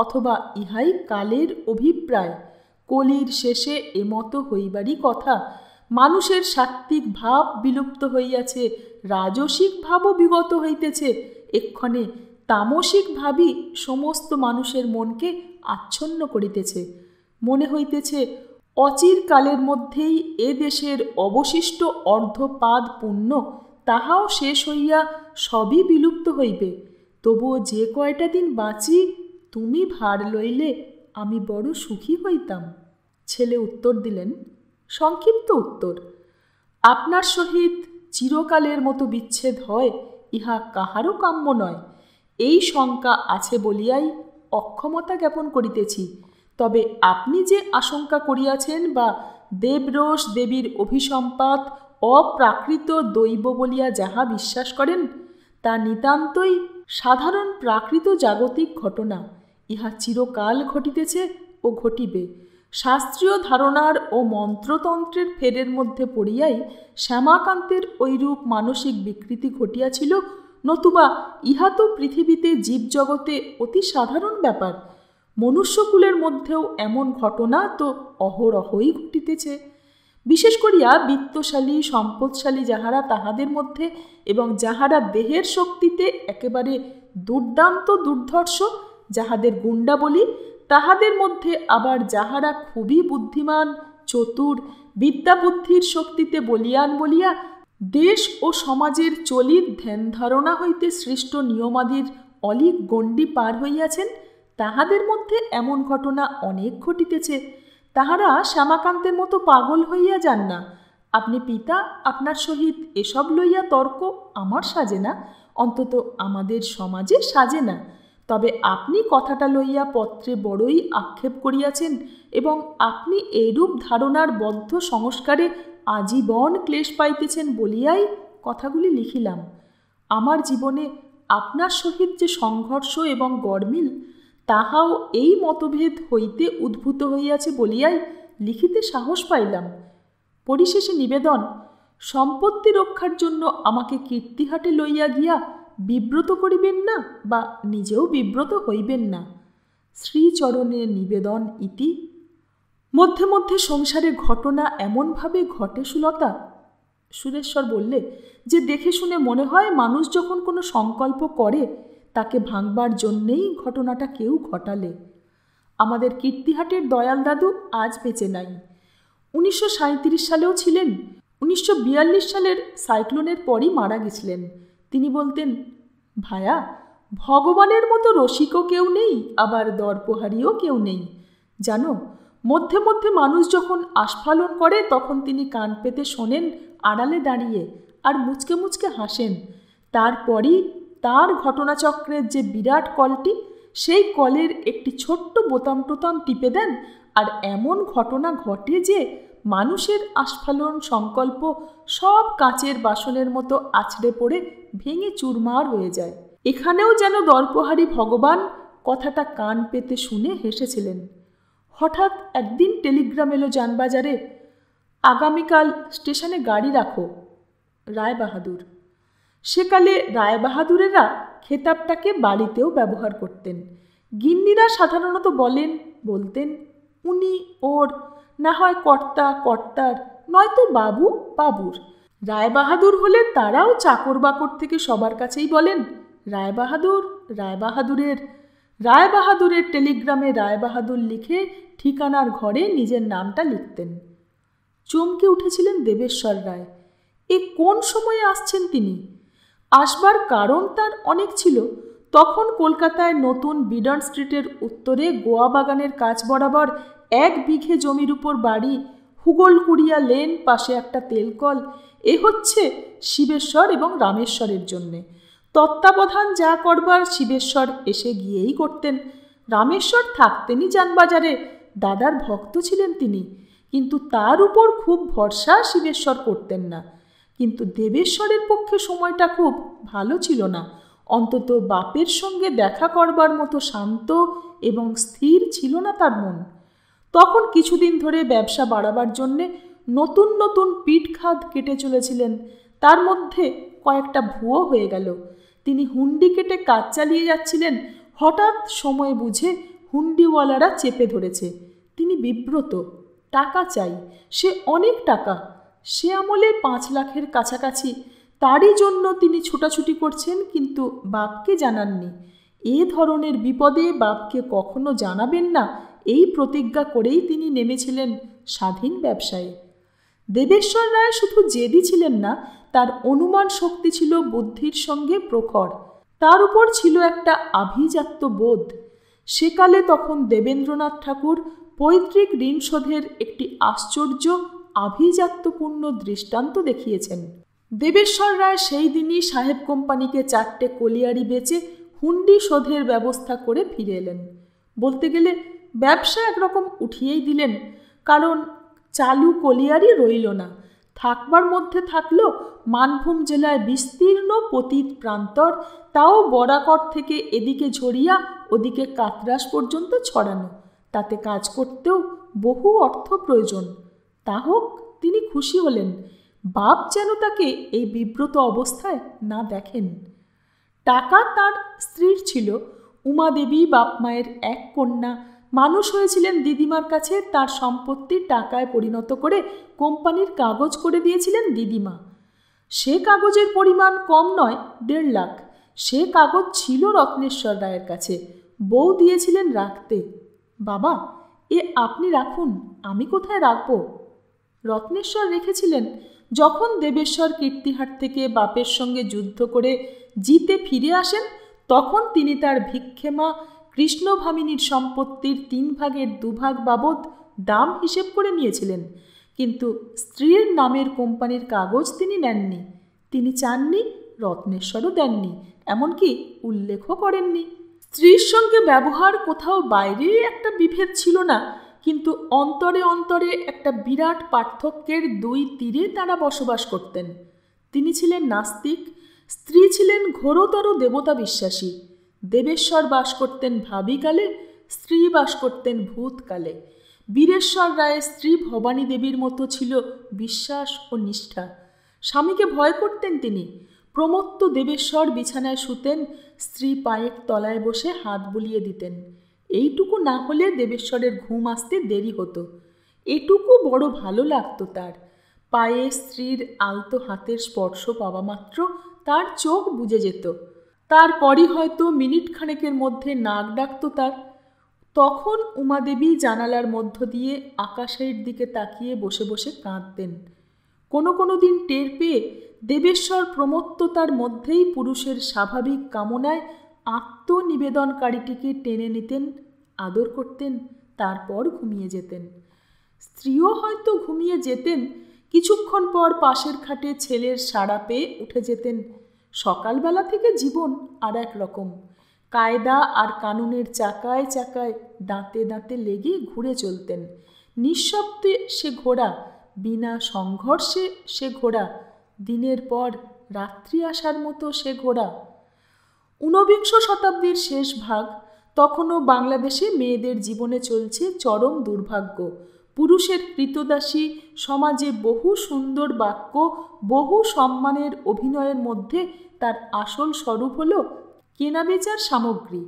অথবা ইহাই কালের অভিপ্রায়। কলির শেষে এমতো হইবারই কথা। মানুষের সাত্ত্বিক ভাব বিলুপ্ত হইয়াছে, রাজসিক ভাবও বিগত হইতেছে। এক্ষণে তামসিক ভাবই সমস্ত মানুষের মনকে আচ্ছন্ন করিতেছে। মনে হইতেছে অচিরকালের মধ্যেই এ দেশের অবশিষ্ট অর্ধপাদ পুণ্য তাহাও শেষ হইয়া সবই বিলুপ্ত হইবে। তবুও যে কয়টা দিন বাঁচি তুমি ভার লইলে আমি বড় সুখী হইতাম। ছেলে উত্তর দিলেন, সংক্ষিপ্ত উত্তর, আপনার সহিত চিরকালের মতো বিচ্ছেদ হয় ইহা কাহারও কাম্য নয়। এই শঙ্কা আছে বলিয়াই অক্ষমতা জ্ঞাপন করিতেছি। তবে আপনি যে আশঙ্কা করিয়াছেন বা দেবরোষ দেবীর অভিসম্পাত অপ্রাকৃত দৈব বলিয়া যাহা বিশ্বাস করেন, তা নিতান্তই সাধারণ প্রাকৃত জাগতিক ঘটনা। ইহা চিরকাল ঘটিতেছে ও ঘটিবে। শাস্ত্রীয় ধারণার ও মন্ত্রতন্ত্রের ফেরের মধ্যে পড়িয়াই শ্যামাকান্তের ঐরূপ মানসিক বিকৃতি ঘটিয়াছিল, নতুবা ইহা তো পৃথিবীতে জীবজগতে অতি সাধারণ ব্যাপার। মনুষ্যকুলের মধ্যেও এমন ঘটনা তো অহরহই ঘটিতেছে। বিশেষ করিয়া বিত্তশালী সম্পদশালী যাহারা তাহাদের মধ্যে, এবং যাহারা দেহের শক্তিতে একেবারে দুর্দান্ত দুর্ধর্ষ, যাহাদের গুন্ডা বলি, তাহাদের মধ্যে আবার যাহারা খুবই বুদ্ধিমান, চতুর, বিদ্যাবুদ্ধির শক্তিতে বলিয়ান বলিয়া দেশ ও সমাজের চলিত ধ্যান ধারণা হইতে সৃষ্ট নিয়মাদির অলিক গণ্ডি পার হইয়াছেন, তাহাদের মধ্যে এমন ঘটনা অনেক ঘটিতেছে। তাহারা শ্যামাকান্তের মতো পাগল হইয়া যান না। আপনি পিতা, আপনার সহিত এসব লইয়া তর্ক আমার সাজে না, অন্তত আমাদের সমাজে সাজে না। তবে আপনি কথাটা লইয়া পত্রে বড়ই আক্ষেপ করিয়াছেন এবং আপনি এইরূপ ধারণার বদ্ধ সংস্কারে আজীবন ক্লেশ পাইতেছেন বলিয়াই কথাগুলি লিখিলাম। আমার জীবনে আপনার সহিত যে সংঘর্ষ এবং গরমিল, তাহাও এই মতভেদ হইতে উদ্ভূত হইয়াছে বলিয়াই লিখিতে সাহস পাইলাম। পরিশেষে নিবেদন, সম্পত্তি রক্ষার জন্য আমাকে কীর্তিহাটে লইয়া গিয়া বিব্রত করিবেন না বা নিজেও বিব্রত হইবেন না। শ্রীচরণের নিবেদন ইতি। মধ্যে মধ্যে সংসারে ঘটনা এমনভাবে ঘটে সুলতা। সুরেশ্বর বললে যে দেখে শুনে মনে হয় মানুষ যখন কোনো সংকল্প করে তাকে ভাঙবার জন্যেই ঘটনাটা কেউ ঘটালে। আমাদের কীর্তিহাটের দয়াল দাদু আজ বেঁচে নাই। 1937 সালেও ছিলেন। 1942 সালের সাইক্লোনের পরই মারা গেছিলেন। তিনি বলতেন, ভায়া, ভগবানের মতো রসিকও কেউ নেই, আবার দর্পহারিও কেউ নেই। জানো, মধ্যে মধ্যে মানুষ যখন আস্ফালন করে তখন তিনি কান পেতে শোনেন আড়ালে দাঁড়িয়ে আর মুচকে মুচকে হাসেন। তারপরই তার ঘটনাচক্রের যে বিরাট কলটি, সেই কলের একটি ছোট্ট বোতাম টোতাম টিপে দেন আর এমন ঘটনা ঘটে যে মানুষের আস্ফালন সংকল্প সব কাচের বাসনের মতো আছড়ে পড়ে ভেঙে চুরমার হয়ে যায়। এখানেও যেন দর্পহারী ভগবান কথাটা কান পেতে শুনে হেসেছিলেন। হঠাৎ একদিন টেলিগ্রাম এলো যানবাজারে, আগামীকাল স্টেশনে গাড়ি রাখো, রায়বাহাদুর। সেকালে রায়বাহাদুরেরা খেতাবটাকে বাড়িতেও ব্যবহার করতেন। গিন্নিরা সাধারণত বলতেন উনি, ওর, না হয় কর্তা কর্তার, নয়তো বাবু বাবুর। রায়বাহাদুর হলে তারাও চাকর বাকর থেকে সবার কাছেই বলেন রায়বাহাদুর, রায়বাহাদুরের। রায়বাহাদুরের টেলিগ্রামে রায়বাহাদুর লিখে ঠিকানার ঘরে নিজের নামটা লিখতেন। চমকে উঠেছিলেন দেবেশ্বর রায়। এ কোন সময়ে আসছেন তিনি? আসবার কারণ তার অনেক ছিল। তখন কলকাতায় নতুন বিডন স্ট্রিটের উত্তরে গোয়া বাগানের কাছ বরাবর 1 বিঘে জমির উপর বাড়ি, হুগলকুড়িয়া লেন, পাশে একটা তেলকল। এ হচ্ছে শিবেশ্বর এবং রামেশ্বরের জন্যে। তত্ত্বাবধান যা করবার শিবেশ্বর এসে গিয়েই করতেন। রামেশ্বর থাকতেনই যানবাজারে, দাদার ভক্ত ছিলেন তিনি, কিন্তু তার উপর খুব ভরসা শিবেশ্বর করতেন না। কিন্তু দেবেশ্বরের পক্ষে সময়টা খুব ভালো ছিল না, অন্তত বাপের সঙ্গে দেখা করবার মতো শান্ত এবং স্থির ছিল না তার মন। তখন কিছুদিন ধরে ব্যবসা বাড়াবার জন্যে নতুন নতুন পিঠখাদ কেটে চলেছিলেন। তার মধ্যে কয়েকটা ভুয়ো হয়ে গেল। তিনি হুন্ডি কেটে কাজ চালিয়ে যাচ্ছিলেন। হঠাৎ সময় বুঝে হুন্ডিওয়ালারা চেপে ধরেছে। তিনি বিব্রত। টাকা চাই, সে অনেক টাকা, সে আমলে 5 লাখের কাছাকাছি। তারই জন্য তিনি ছোটাছুটি করছেন, কিন্তু বাপকে জানাননি। এ ধরনের বিপদে বাপকে কখনো জানাবেন না, এই প্রতিজ্ঞা করেই তিনি নেমেছিলেন স্বাধীন ব্যবসায়ে। দেবেশ্বর রায় শুধু জেদি ছিলেন না, তার অনুমান শক্তি ছিল বুদ্ধির সঙ্গে প্রখর। তার উপর ছিল একটা আভিজাত্য বোধ। সেকালে তখন দেবেন্দ্রনাথ ঠাকুর পৈতৃক ঋণ শোধের একটি আশ্চর্য আভিজাত্যপূর্ণ দৃষ্টান্ত দেখিয়েছেন। দেবেশ্বর রায় সেই দিনই সাহেব কোম্পানিকে 4টে কলিয়ারি বেচে হুন্ডি শোধের ব্যবস্থা করে ফিরে এলেন। বলতে গেলে ব্যবসা একরকম উঠিয়েই দিলেন, কারণ চালু কলিয়ারি রইল না। থাকবার মধ্যে থাকলো মানভূম জেলায় বিস্তীর্ণ পতিত প্রান্তর, তাও বরাকর থেকে এদিকে ঝরিয়া ওদিকে কাতরাস পর্যন্ত ছড়ানো। তাতে কাজ করতেও বহু অর্থ প্রয়োজন। তা হোক, তিনি খুশি হলেন। বাপ যেন তাকে এই বিব্রত অবস্থায় না দেখেন। টাকা তার স্ত্রীর ছিল। উমা দেবী বাপ মায়ের এক কন্যা, মানুষ হয়েছিলেন দিদিমার কাছে। তার সম্পত্তি টাকায় পরিণত করে কোম্পানির কাগজ করে দিয়েছিলেন দিদিমা। সে কাগজের পরিমাণ কম নয়, 1.5 লাখ। সে কাগজ ছিল রত্নেশ্বর রায়ের কাছে। বউ দিয়েছিলেন রাখতে। বাবা, এ আপনি রাখুন, আমি কোথায় রাখব? রত্নেশ্বর রেখেছিলেন। যখন দেবেশ্বর কীর্তিহাট থেকে বাপের সঙ্গে যুদ্ধ করে জিতে ফিরে আসেন, তখন তিনি তার ভিক্ষেমা কৃষ্ণভামিনীর সম্পত্তির 3 ভাগের 2 ভাগ বাবদ দাম হিসেব করে নিয়েছিলেন। কিন্তু স্ত্রীর নামের কোম্পানির কাগজ তিনি নেননি। তিনি চাননি, রত্নেশ্বরও দেননি, এমনকি উল্লেখও করেননি। স্ত্রীর সঙ্গে ব্যবহার কোথাও বাইরে একটা বিভেদ ছিল না, কিন্তু অন্তরে অন্তরে একটা বিরাট পার্থক্যের দুই তীরে তারা বসবাস করতেন। তিনি ছিলেন নাস্তিক, স্ত্রী ছিলেন ঘোরতর দেবতা বিশ্বাসী। দেবেশ্বর বাস করতেন ভাবিকালে, স্ত্রী বাস করতেন ভূতকালে। বীরেশ্বর রায়ের স্ত্রী ভবানী দেবীর মতো ছিল বিশ্বাস ও নিষ্ঠা। স্বামীকে ভয় করতেন তিনি। প্রমত্ত দেবেশ্বর বিছানায় শুতেন, স্ত্রী পায়ের তলায় বসে হাত বুলিয়ে দিতেন। এইটুকু না হলে দেবেশ্বরের ঘুম আসতে দেরি হতো। এটুকু বড় ভালো লাগতো তার। পায়ে স্ত্রীর আলতো হাতের স্পর্শ পাওয়া মাত্র তার চোখ বুজে যেত। তারপরই হয়তো মিনিট খানেকের মধ্যে নাক ডাকত তার। তখন উমাদেবী জানালার মধ্য দিয়ে আকাশের দিকে তাকিয়ে বসে বসে কাঁদতেন। কোনো কোনো দিন টের পেয়ে দেবেশ্বর প্রমত্ততার মধ্যেই পুরুষের স্বাভাবিক কামনায় আত্মনিবেদনকারীটিকে টেনে নিতেন, আদর করতেন, তারপর ঘুমিয়ে যেতেন। স্ত্রীও হয়তো ঘুমিয়ে যেতেন। কিছুক্ষণ পর পাশের খাটে ছেলের সাড়া পেয়ে উঠে যেতেন। সকালবেলা থেকে জীবন আর এক রকম। কায়দা আর কানুনের চাকায় চাকায় দাঁতে দাঁতে লেগে ঘুরে চলতেন। নিঃশব্দে সে ঘোড়া, বিনা সংঘর্ষে সে ঘোড়া, দিনের পর রাত্রি আসার মতো সে ঘোড়া। ঊনবিংশ শতাব্দীর শেষ ভাগ। তখনও বাংলাদেশে মেয়েদের জীবনে চলছে চরম দুর্ভাগ্য। পুরুষের কৃতদাসী সমাজে বহু সুন্দর বাক্য, বহু সম্মানের অভিনয়ের মধ্যে তার আসল স্বরূপ হল কেনাবেচার সামগ্রী।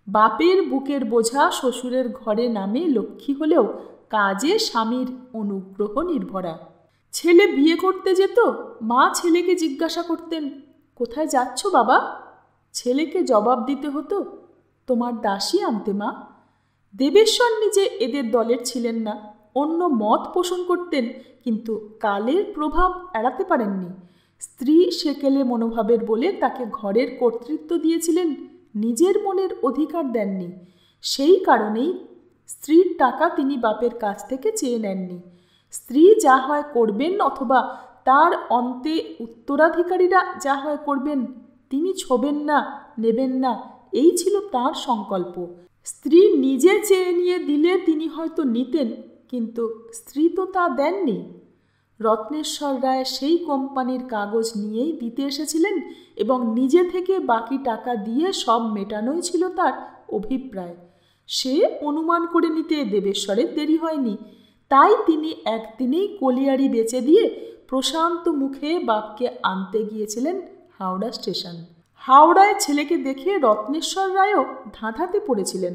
বাপের বুকের বোঝা শ্বশুরের ঘরে নামে লক্ষ্মী হলেও কাজে স্বামীর অনুগ্রহ নির্ভরা। ছেলে বিয়ে করতে যেত, মা ছেলেকে জিজ্ঞাসা করতেন, কোথায় যাচ্ছ বাবা? ছেলেকে জবাব দিতে হতো, তোমার দাসী আনতে মা। দেবেশ্বর নিজে এদের দলের ছিলেন না, অন্য মত পোষণ করতেন, কিন্তু কালের প্রভাব এড়াতে পারেননি। স্ত্রী সেকেলে মনোভাবের বলে তাকে ঘরের কর্তৃত্ব দিয়েছিলেন, নিজের মনের অধিকার দেননি। সেই কারণেই স্ত্রীর টাকা তিনি বাপের কাছ থেকে চেয়ে নেননি। স্ত্রী যা হয় করবেন, অথবা তার অন্তে উত্তরাধিকারীরা যা হয় করবেন, তিনি ছোবেন না, নেবেন না, এই ছিল তার সংকল্প। স্ত্রী নিজে চেয়ে নিয়ে দিলে তিনি হয়তো নিতেন, কিন্তু স্ত্রী তো তা দেননি। রত্নেশ্বর রায় সেই কোম্পানির কাগজ নিয়েই দিতে এসেছিলেন এবং নিজে থেকে বাকি টাকা দিয়ে সব মেটানোই ছিল তার অভিপ্রায়। সে অনুমান করে নিতে দেবেশ্বরের দেরি হয়নি। তাই তিনি একদিনেই কলিয়ারি বেচে দিয়ে প্রশান্ত মুখে বাপকে আনতে গিয়েছিলেন হাওড়া স্টেশন। হাওড়ায় ছেলেকে দেখে রত্নেশ্বর রায়ও ধাঁধাতে পড়েছিলেন।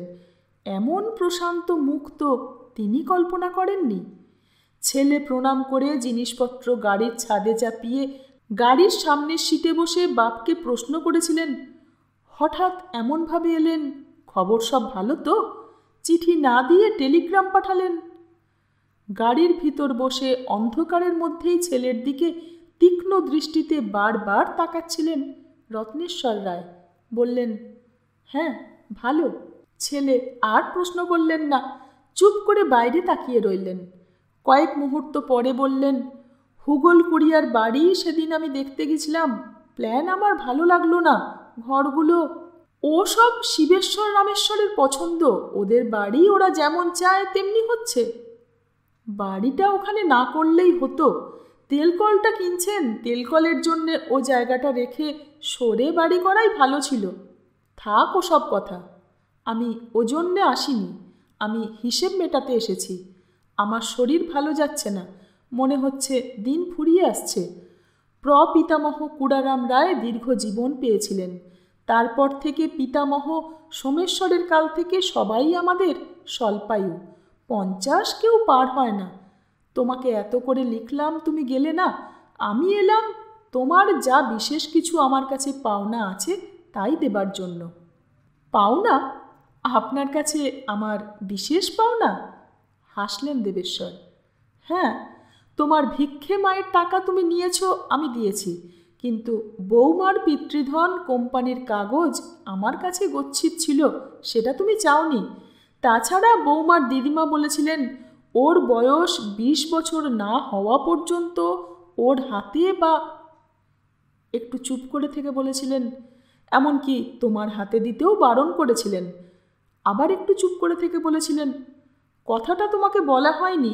এমন প্রশান্ত মুখ তো তিনি কল্পনা করেননি। ছেলে প্রণাম করে জিনিসপত্র গাড়ির ছাদে চাপিয়ে গাড়ির সামনের সিটে বসে বাপকে প্রশ্ন করেছিলেন, হঠাৎ এমনভাবে এলেন, খবর সব ভালো তো? চিঠি না দিয়ে টেলিগ্রাম পাঠালেন। গাড়ির ভিতর বসে অন্ধকারের মধ্যেই ছেলের দিকে তীক্ষ্ণ দৃষ্টিতে বারবার তাকাচ্ছিলেন রত্নেশ্বর রায়। বললেন, হ্যাঁ ভালো। ছেলে আর প্রশ্ন করলেন না, চুপ করে বাইরে তাকিয়ে রইলেন। কয়েক মুহূর্ত পরে বললেন, হুগল কুড়িয়ার বাড়ি সেদিন আমি দেখতে গেছিলাম। প্ল্যান আমার ভালো লাগলো না। ঘরগুলো ও সব শিবেশ্বর রামেশ্বরের পছন্দ, ওদের বাড়ি ওরা যেমন চায় তেমনি হচ্ছে। বাড়িটা ওখানে না করলেই হতো। তেলকলটা কিনছেন, তেলকলের জন্যে ও জায়গাটা রেখে সরে বাড়ি করাই ভালো ছিল। থাক ওসব কথা, আমি ও জন্যে আসিনি। আমি হিসেব মেটাতে এসেছি। আমার শরীর ভালো যাচ্ছে না, মনে হচ্ছে দিন ফুরিয়ে আসছে। প্রপিতামহ কুড়ারাম রায় দীর্ঘ জীবন পেয়েছিলেন। তারপর থেকে পিতামহ সোমেশ্বরের কাল থেকে সবাই আমাদের স্বল্পায়ু, 50 কেউ পার হয় না। তোমাকে এত করে লিখলাম, তুমি গেলে না। আমি এলাম তোমার যা বিশেষ কিছু আমার কাছে পাওনা আছে তাই দেবার জন্য। পাওনা? আপনার কাছে আমার বিশেষ পাওনা? হাসলেন দেবেশ্বর। হ্যাঁ, তোমার ভিক্ষে মায়ের টাকা তুমি নিয়েছ, আমি দিয়েছি, কিন্তু বৌমার পিতৃধন কোম্পানির কাগজ আমার কাছে গচ্ছিত ছিল, সেটা তুমি চাওনি। তাছাড়া বৌমার দিদিমা বলেছিলেন, ওর বয়স 20 বছর না হওয়া পর্যন্ত ওর হাতে বা একটু চুপ করে থেকে বলেছিলেন, এমনকি তোমার হাতে দিতেও বারণ করেছিলেন। আবার একটু চুপ করে থেকে বলেছিলেন, কথাটা তোমাকে বলা হয়নি,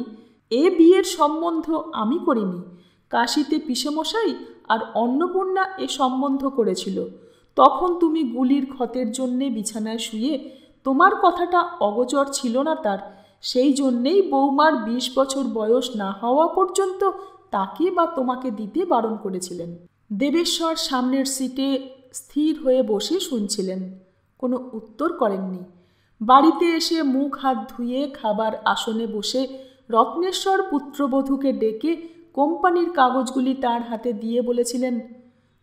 এ বিয়ের সম্বন্ধ আমি করিনি, কাশিতে পিসেমশাই আর অন্নপূর্ণা এ সম্বন্ধ করেছিল। তখন তুমি গুলির ক্ষতের জন্যে বিছানায় শুয়ে তোমার কথাটা অগোচর ছিল না তার, সেই জন্যেই বৌমার 20 বছর বয়স না হওয়া পর্যন্ত তাকে বা তোমাকে দিতে বারণ করেছিলেন। দেবেশ্বর সামনের সিটে স্থির হয়ে বসে শুনছিলেন, কোনো উত্তর করেননি। বাড়িতে এসে মুখ হাত ধুয়ে খাবার আসনে বসে রত্নেশ্বর পুত্রবধূকে ডেকে কোম্পানির কাগজগুলি তার হাতে দিয়ে বলেছিলেন,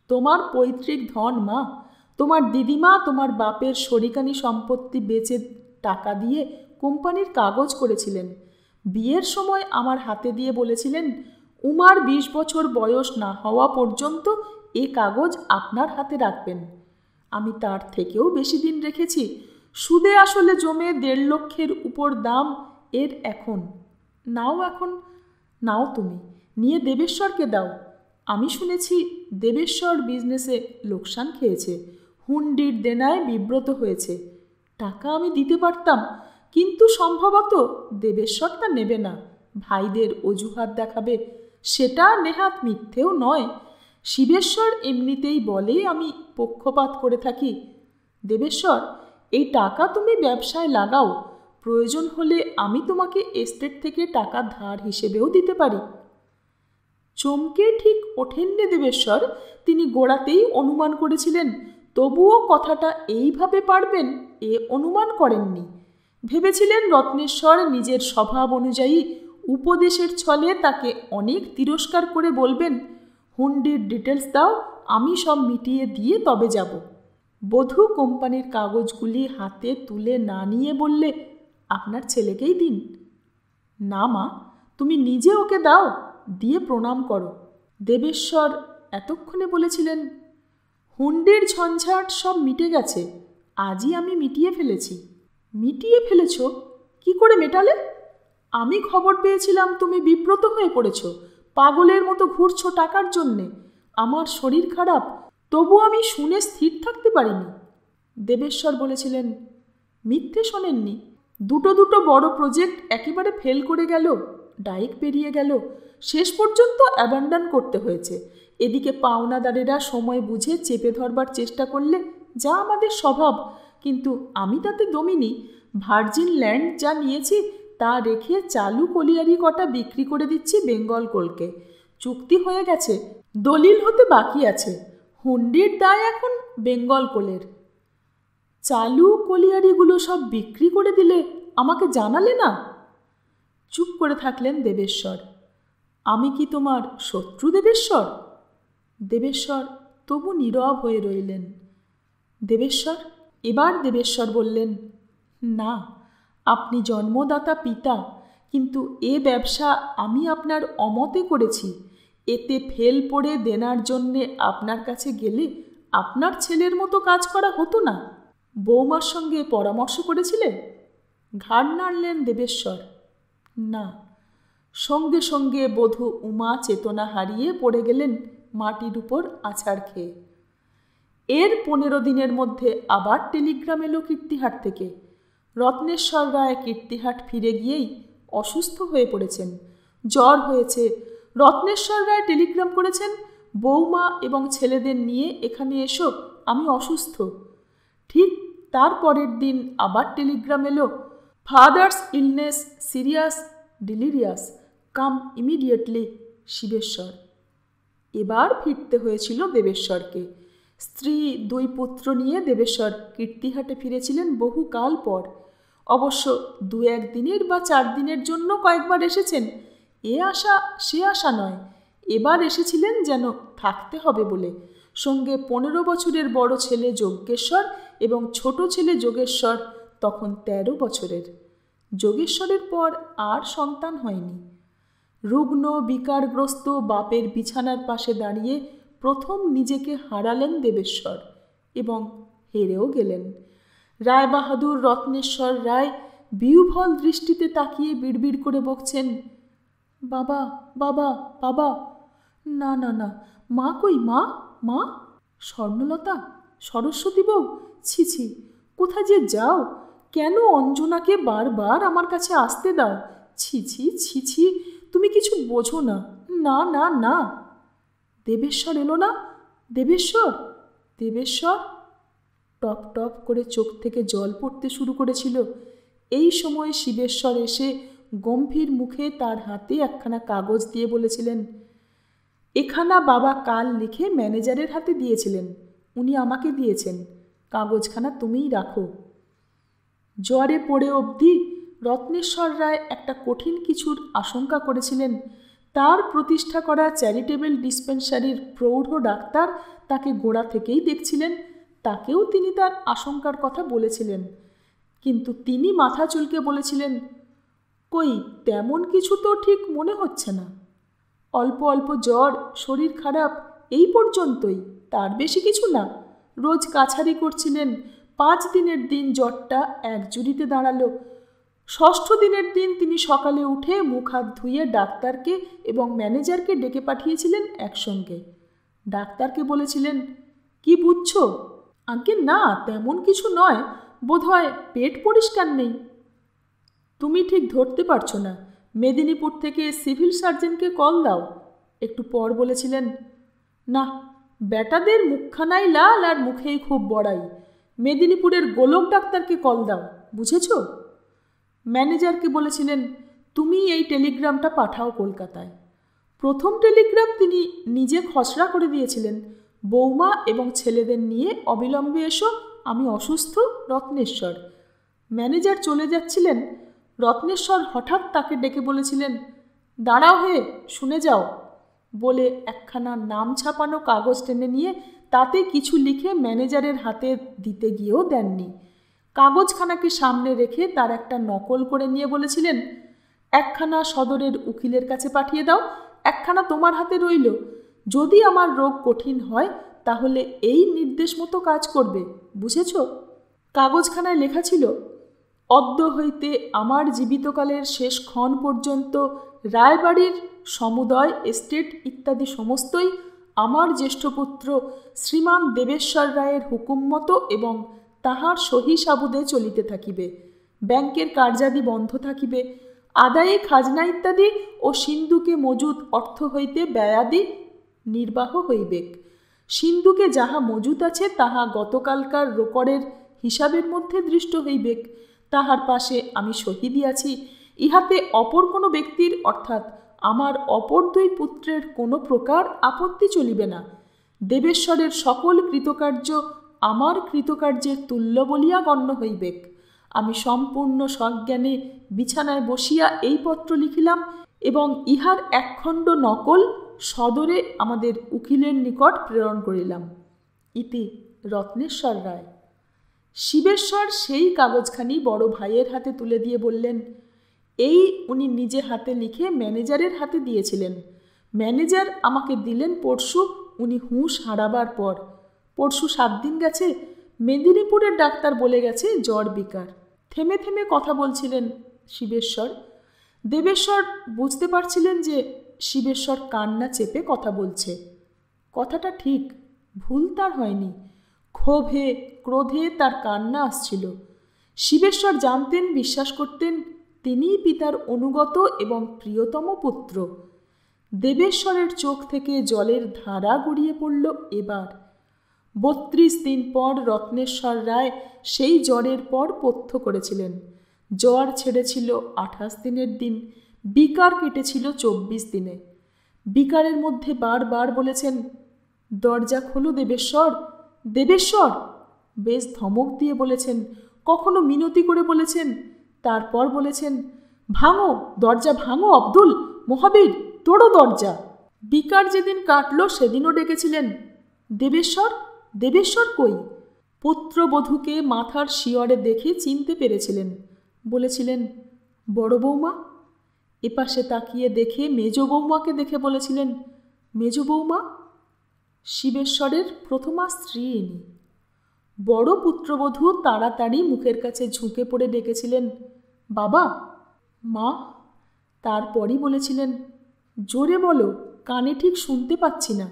তোমার পৈতৃক ধন মা, তোমার দিদিমা তোমার বাপের শরিকানি সম্পত্তি বেচে টাকা দিয়ে কোম্পানির কাগজ করেছিলেন। বিয়ের সময় আমার হাতে দিয়ে বলেছিলেন, উমার 20 বছর বয়স না হওয়া পর্যন্ত এ কাগজ আপনার হাতে রাখবেন। আমি তার থেকেও বেশি দিন রেখেছি। সুদে আসলে জমে 1.5 লক্ষের উপর দাম এর এখন। নাও তুমি, নিয়ে দেবেশ্বরকে দাও। আমি শুনেছি দেবেশ্বর বিজনেসে লোকসান খেয়েছে, হুন্ডির দেনায় বিব্রত হয়েছে। টাকা আমি দিতে পারতাম, কিন্তু সম্ভবত দেবেশ্বর তা নেবে না, ভাইদের অজুহাত দেখাবে। সেটা নেহাত মিথ্যেও নয়। শিবেশ্বর এমনিতেই বলে আমি পক্ষপাত করে থাকি। দেবেশ্বর, এই টাকা তুমি ব্যবসায় লাগাও, প্রয়োজন হলে আমি তোমাকে এস্টেট থেকে টাকা ধার হিসেবেও দিতে পারি। চমকে ঠিক ওঠেননি দেবেশ্বর। তিনি গোড়াতেই অনুমান করেছিলেন, তবুও কথাটা এইভাবে পারবেন এ অনুমান করেননি। ভেবেছিলেন রত্নেশ্বর নিজের স্বভাব অনুযায়ী উপদেশের ছলে তাকে অনেক তিরস্কার করে বলবেন, হুন্ডির ডিটেলস দাও, আমি সব মিটিয়ে দিয়ে তবে যাব। বধূ কোম্পানির কাগজগুলি হাতে তুলে না নিয়ে বললে, আপনার ছেলেকেই দিন। না মা, তুমি নিজে ওকে দাও, দিয়ে প্রণাম করো। দেবেশ্বর এতক্ষণে বলেছিলেন, হুন্ডির ঝঞ্ঝাট সব মিটে গেছে, আজই আমি মিটিয়ে ফেলেছি। মিটিয়ে ফেলেছ? কি করে মেটালে? আমি খবর পেয়েছিলাম তুমি বিব্রত হয়ে পড়েছ, পাগলের মতো ঘুরছ টাকার জন্যে। আমার শরীর খারাপ, তবু আমি শুনে স্থির থাকতে পারিনি। দেবেশ্বর বলেছিলেন, মিথ্যে শোনেননি। দুটো বড় প্রজেক্ট একেবারে ফেল করে গেল, ডাইক পেরিয়ে গেল, শেষ পর্যন্ত অ্যাবান্ডন করতে হয়েছে। এদিকে পাওনাদারেরা সময় বুঝে চেপে ধরবার চেষ্টা করলে, যা আমাদের স্বভাব, কিন্তু আমি তাতে দমিনি। ভার্জিন ল্যান্ড যা নিয়েছি তা রেখে চালু কলিয়ারি কটা বিক্রি করে দিচ্ছি বেঙ্গল কোলকে। চুক্তি হয়ে গেছে, দলিল হতে বাকি আছে। হুন্ডির দায় এখন বেঙ্গল কোলের। চালু কলিয়ারিগুলো সব বিক্রি করে দিলে আমাকে জানালে না? চুপ করে থাকলেন দেবেশ্বর। আমি কি তোমার শত্রু দেবেশ্বর? দেবেশ্বর তবু নীরব হয়ে রইলেন। এবার দেবেশ্বর বললেন, না, আপনি জন্মদাতা পিতা, কিন্তু এ ব্যবসা আমি আপনার অমতে করেছি। এতে ফেল পড়ে দেনার জন্যে আপনার কাছে গেলে আপনার ছেলের মতো কাজ করা হতো না। বৌমার সঙ্গে পরামর্শ করেছিলে? ঘাড় নাড়লেন দেবেশ্বর। না। সঙ্গে সঙ্গে বধূ উমা চেতনা হারিয়ে পড়ে গেলেন মাটির উপর আছাড় খেয়ে। এর 15 দিনের মধ্যে আবার টেলিগ্রাম এলো কীর্তিহাট থেকে। রত্নেশ্বর রায় কীর্তিহাট ফিরে গিয়েই অসুস্থ হয়ে পড়েছেন, জ্বর হয়েছে। রত্নেশ্বর রায় টেলিগ্রাম করেছেন, বৌমা এবং ছেলেদের নিয়ে এখানে এসো, আমি অসুস্থ। ঠিক তার পরের দিন আবার টেলিগ্রাম এলো, ফাদার্স ইলনেস সিরিয়াস ডিলিরিয়াস, কাম ইমিডিয়েটলি শিবেশ্বর। এবার ফিরতে হয়েছিল দেবেশ্বরকে। স্ত্রী 2 পুত্র নিয়ে দেবেশ্বর কীর্তিহাটে ফিরেছিলেন বহুকাল পর। অবশ্য 2-1 দিনের বা 4 দিনের জন্য কয়েকবার এসেছেন। এ আশা সে আশা নয়, এবার এসেছিলেন যেন থাকতে হবে বলে। সঙ্গে 15 বছরের বড় ছেলে যজ্ঞেশ্বর এবং ছোট ছেলে যোগেশ্বর, তখন 13 বছরের। যোগেশ্বরের পর আর সন্তান হয়নি। রুগ্ন বিকারগ্রস্ত বাপের বিছানার পাশে দাঁড়িয়ে প্রথম নিজেকে হারালেন দেবেশ্বর, এবং হেরেও গেলেন। রায়বাহাদুর রত্নেশ্বর রায় বিহ্বল দৃষ্টিতে তাকিয়ে বিড়বিড় করে বকছেন, বাবা বাবা বাবা। না না না, মা কই, মা মা? স্বর্ণলতা, সরস্বতী বউ, ছি ছি, কোথা যে যাও? কেন অঞ্জনাকে বারবার আমার কাছে আসতে দাও? ছি ছি ছি ছি, তুমি কিছু বোঝো না। না না না। দেবেশ্বর এলো না? দেবেশ্বর, দেবেশ্বর। টপ টপ করে চোখ থেকে জল পড়তে শুরু করেছিল। এই সময় শিবেশ্বর এসে গম্ভীর মুখে তার হাতে একখানা কাগজ দিয়ে বলেছিলেন, এখানা বাবা কাল লিখে ম্যানেজারের হাতে দিয়েছিলেন, উনি আমাকে দিয়েছেন, কাগজখানা তুমিই রাখো। জ্বরে পড়ে অবধি রত্নেশ্বর রায় একটা কঠিন কিছুর আশঙ্কা করেছিলেন। তার প্রতিষ্ঠা করা চ্যারিটেবল ডিসপেন্সারির প্রৌঢ় ডাক্তার তাকে গোড়া থেকেই দেখছিলেন, তাকেও তিনি তার আশঙ্কার কথা বলেছিলেন। কিন্তু তিনি মাথা চুলকে বলেছিলেন, কই, তেমন কিছু তো ঠিক মনে হচ্ছে না। অল্প অল্প জ্বর, শরীর খারাপ, এই পর্যন্তই, তার বেশি কিছু না। রোজ কাছারি করছিলেন। 5 দিনের দিন জ্বরটা একজুড়িতে দাঁড়ালো। 6ষ্ঠ দিনের দিন তিনি সকালে উঠে মুখ হাত ধুয়ে ডাক্তারকে এবং ম্যানেজারকে ডেকে পাঠিয়েছিলেন একসঙ্গে। ডাক্তারকে বলেছিলেন, কি বুঝছো? আজ্ঞে না, তেমন কিছু নয়, বোধহয় পেট পরিষ্কার নেই। তুমি ঠিক ধরতে পারছো না, মেদিনীপুর থেকে সিভিল সার্জনকে কল দাও। একটু পর বলেছিলেন, না, বেটাদের মুখখানাই লাল আর মুখেই খুব বড়াই, মেদিনীপুরের গোলক ডাক্তারকে কল দাও, বুঝেছ? ম্যানেজারকে বলেছিলেন, তুমি এই টেলিগ্রামটা পাঠাও কলকাতায়। প্রথম টেলিগ্রাম তিনি নিজে খসড়া করে দিয়েছিলেন, বৌমা এবং ছেলেদের নিয়ে অবিলম্বে এসো, আমি অসুস্থ, রত্নেশ্বর। ম্যানেজার চলে যাচ্ছিলেন। রত্নেশ্বর হঠাৎ তাকে ডেকে বলেছিলেন, দাঁড়াও হে, শুনে যাও, বলে একখানা নাম ছাপানো কাগজ টেনে নিয়ে তাতে কিছু লিখে ম্যানেজারের হাতে দিতে গিয়েও দেননি। কাগজখানাকে সামনে রেখে তার একটা নকল করে নিয়ে বলেছিলেন, একখানা সদরের উকিলের কাছে পাঠিয়ে দাও, একখানা তোমার হাতে রইল। যদি আমার রোগ কঠিন হয় তাহলে এই নির্দেশ মতো কাজ করবে, বুঝেছ? কাগজখানায় লেখা ছিল, অদ্য হইতে আমার জীবিতকালের শেষ ক্ষণ পর্যন্ত রায়বাড়ির সমুদয় এস্টেট ইত্যাদি সমস্তই আমার জ্যেষ্ঠপুত্র শ্রীমান দেবেশ্বর রায়ের হুকুম মতো এবং তাহার সহি সাবুদে চলিতে থাকিবে। ব্যাংকের কার্যাদি বন্ধ থাকিবে। আদায়ে খাজনা ইত্যাদি ও সিন্ধুকে মজুদ অর্থ হইতে ব্যয়াদি নির্বাহ হইবেক। সিন্ধুকে যাহা মজুদ আছে তাহা গতকালকার রোকড়ের হিসাবের মধ্যে দৃষ্ট হইবেক। তাহার পাশে আমি সহি দিয়াছি। ইহাতে অপর কোনো ব্যক্তির অর্থাৎ আমার অপর 2 পুত্রের কোনো প্রকার আপত্তি চলিবে না। দেবেশ্বরের সকল কৃতকার্য আমার কৃতকার্যের তুল্য বলিয়া গণ্য হইবেক। আমি সম্পূর্ণ সজ্ঞানে বিছানায় বসিয়া এই পত্র লিখিলাম এবং ইহার একখণ্ড নকল সদরে আমাদের উকিলের নিকট প্রেরণ করিলাম। ইতি রত্নেশ্বর রায়। শিবেশ্বর সেই কাগজখানি বড় ভাইয়ের হাতে তুলে দিয়ে বললেন, এই উনি নিজে হাতে লিখে ম্যানেজারের হাতে দিয়েছিলেন। ম্যানেজার আমাকে দিলেন পরশু, উনি হুঁশ হারাবার পর। পরশু 7 দিন গেছে। মেদিনীপুরের ডাক্তার বলে গেছে জ্বর বিকার। থেমে থেমে কথা বলছিলেন শিবেশ্বর। দেবেশ্বর বুঝতে পারছিলেন যে শিবেশ্বর কান্না চেপে কথা বলছে। কথাটা ঠিক, ভুল তার হয়নি। ক্ষোভে ক্রোধে তার কান্না আসছিল। শিবেশ্বর জানতেন, বিশ্বাস করতেন, তিনিই পিতার অনুগত এবং প্রিয়তম পুত্র। দেবেশ্বরের চোখ থেকে জলের ধারা গড়িয়ে পড়ল এবার। 32 দিন পর রত্নেশ্বর রায় সেই জ্বরের পর পথ্য করেছিলেন। জ্বর ছেড়েছিল 28 দিনের দিন, বিকার কেটেছিল 24 দিনে। বিকারের মধ্যে বারবার বলেছেন, দরজা খোলো দেবেশ্বর, দেবেশ্বর। বেশ ধমক দিয়ে বলেছেন, কখনো মিনতি করে বলেছেন, তারপর বলেছেন, ভাঙো দরজা, ভাঙো আব্দুল, মহাবীর, তোড়ো দরজা। বিকার যেদিন কাটল সেদিনও ডেকেছিলেন, দেবেশ্বর, দেবেশ্বর কই? পুত্রবধূকে মাথার শিয়রে দেখে চিনতে পেরেছিলেন। বলেছিলেন, বড় বৌমা। এপাশে তাকিয়ে দেখে মেজ বৌমাকে দেখে বলেছিলেন, মেজ বৌমা। শিবেশ্বরের প্রথমা স্ত্রী ইনি। বড় পুত্রবধূ তাড়াতাড়ি মুখের কাছে ঝুঁকে পড়ে ডেকেছিলেন, বাবা, মা। তারপরই বলেছিলেন, জোরে বলো, কানে ঠিক শুনতে পাচ্ছি না।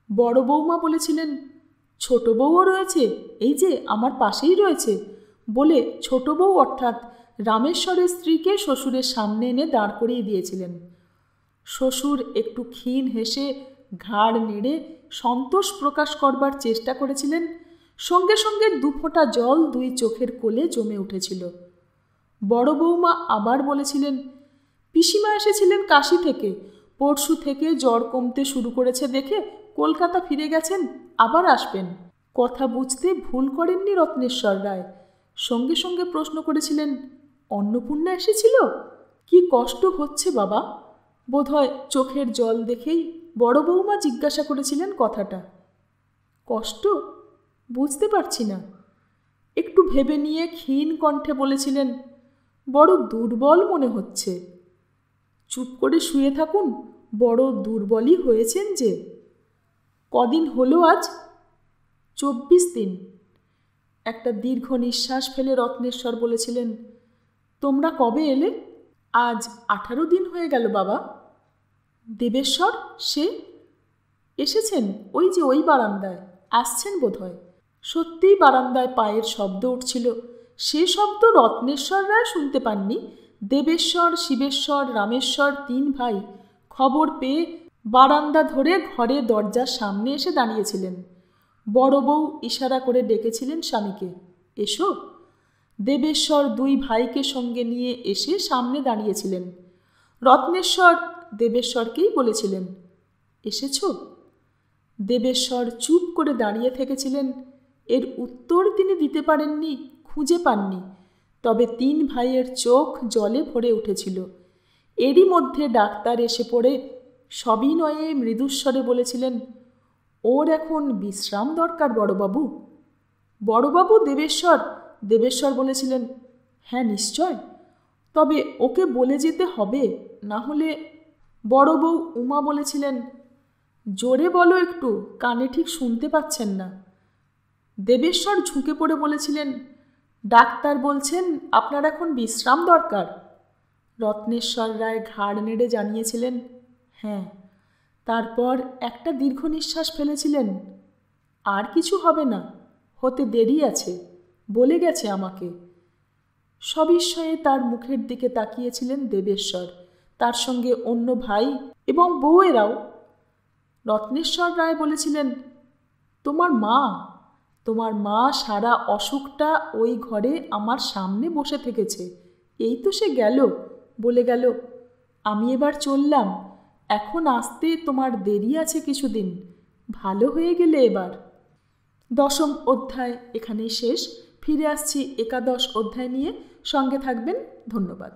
বড় বৌমা বলেছিলেন, ছোট বউও রয়েছে, এই যে আমার পাশেই রয়েছে, বলে ছোট বউ অর্থাৎ রামেশ্বরের স্ত্রীকে শ্বশুরের সামনে এনে দাঁড় করিয়ে দিয়েছিলেন। শ্বশুর একটু ক্ষীণ হেসে ঘাড় নেড়ে সন্তোষ প্রকাশ করবার চেষ্টা করেছিলেন, সঙ্গে সঙ্গে দুফোঁটা জল দুই চোখের কোলে জমে উঠেছিল। বড় বৌমা আবার বলেছিলেন, পিসিমা এসেছিলেন কাশী থেকে, পরশু থেকে জ্বর কমতে শুরু করেছে দেখে কলকাতা ফিরে গেছেন, আবার আসবেন। কথা বুঝতে ভুল করেননি রত্নেশ্বর রায়। সঙ্গে সঙ্গে প্রশ্ন করেছিলেন, অন্নপূর্ণা এসেছিল? কি কষ্ট হচ্ছে বাবা? বোধহয় চোখের জল দেখেই বড় বৌমা জিজ্ঞাসা করেছিলেন কথাটা। কষ্ট? বুঝতে পারছি না। একটু ভেবে নিয়ে ক্ষীণ কণ্ঠে বলেছিলেন, বড় দুর্বল মনে হচ্ছে। চুপ করে শুয়ে থাকুন, বড় দুর্বলই হয়েছেন যে। কদিন হলো আজ? 24 দিন। একটা দীর্ঘ নিঃশ্বাস ফেলে রত্নেশ্বর বলেছিলেন, তোমরা কবে এলে? আজ 18 দিন হয়ে গেল বাবা। দেবেশ্বর সে এসেছেন? ওই যে ওই বারান্দায় আসছেন বোধহয়। সত্যিই বারান্দায় পায়ের শব্দ উঠছিল। সে শব্দ রত্নেশ্বর রায় শুনতে পাননি। দেবেশ্বর, শিবেশ্বর, রামেশ্বর 3 ভাই খবর পেয়ে বারান্দা ধরে ঘরে দরজার সামনে এসে দাঁড়িয়েছিলেন। বড় বউ ইশারা করে ডেকেছিলেন স্বামীকে, এসো। দেবেশ্বর 2 ভাইকে সঙ্গে নিয়ে এসে সামনে দাঁড়িয়েছিলেন। রত্নেশ্বর দেবেশ্বরকেই বলেছিলেন, এসেছ? দেবেশ্বর চুপ করে দাঁড়িয়ে থেকেছিলেন। এর উত্তর তিনি দিতে পারেননি, খুঁজে পাননি। তবে 3 ভাইয়ের চোখ জলে ভরে উঠেছিল। এরই মধ্যে ডাক্তার এসে পড়ে সবিনয়ে মৃদুস্বরে বলেছিলেন, ওর এখন বিশ্রাম দরকার বড়বাবু। বড়বাবু দেবেশ্বর বলেছিলেন, হ্যাঁ নিশ্চয়, তবে ওকে বলে যেতে হবে, না হলে। বড় বউ উমা বলেছিলেন, জোরে বলো একটু, কানে ঠিক শুনতে পাচ্ছেন না। দেবেশ্বর ঝুঁকে পড়ে বলেছিলেন, ডাক্তার বলছেন আপনার এখন বিশ্রাম দরকার। রত্নেশ্বর রায় ঘাড় নেড়ে জানিয়েছিলেন, হ্যাঁ। তারপর একটা দীর্ঘ নিঃশ্বাস ফেলেছিলেন, আর কিছু হবে না, হতে দেরি আছে, বলে গেছে আমাকে। সবিস্ময়ে তার মুখের দিকে তাকিয়েছিলেন দেবেশ্বর, তার সঙ্গে অন্য ভাই এবং বউয়েরাও। রত্নেশ্বর রায় বলেছিলেন, তোমার মা সারা অসুখটা ওই ঘরে আমার সামনে বসে থেকেছে। এই তো সে গেল, বলে গেল, আমি এবার চললাম, এখন আসতে তোমার দেরি আছে কিছুদিন, ভালো হয়ে গেলে এবার। 10ম অধ্যায় এখানেই শেষ। ফিরে আসছি 11 অধ্যায় নিয়ে। সঙ্গে থাকবেন। ধন্যবাদ।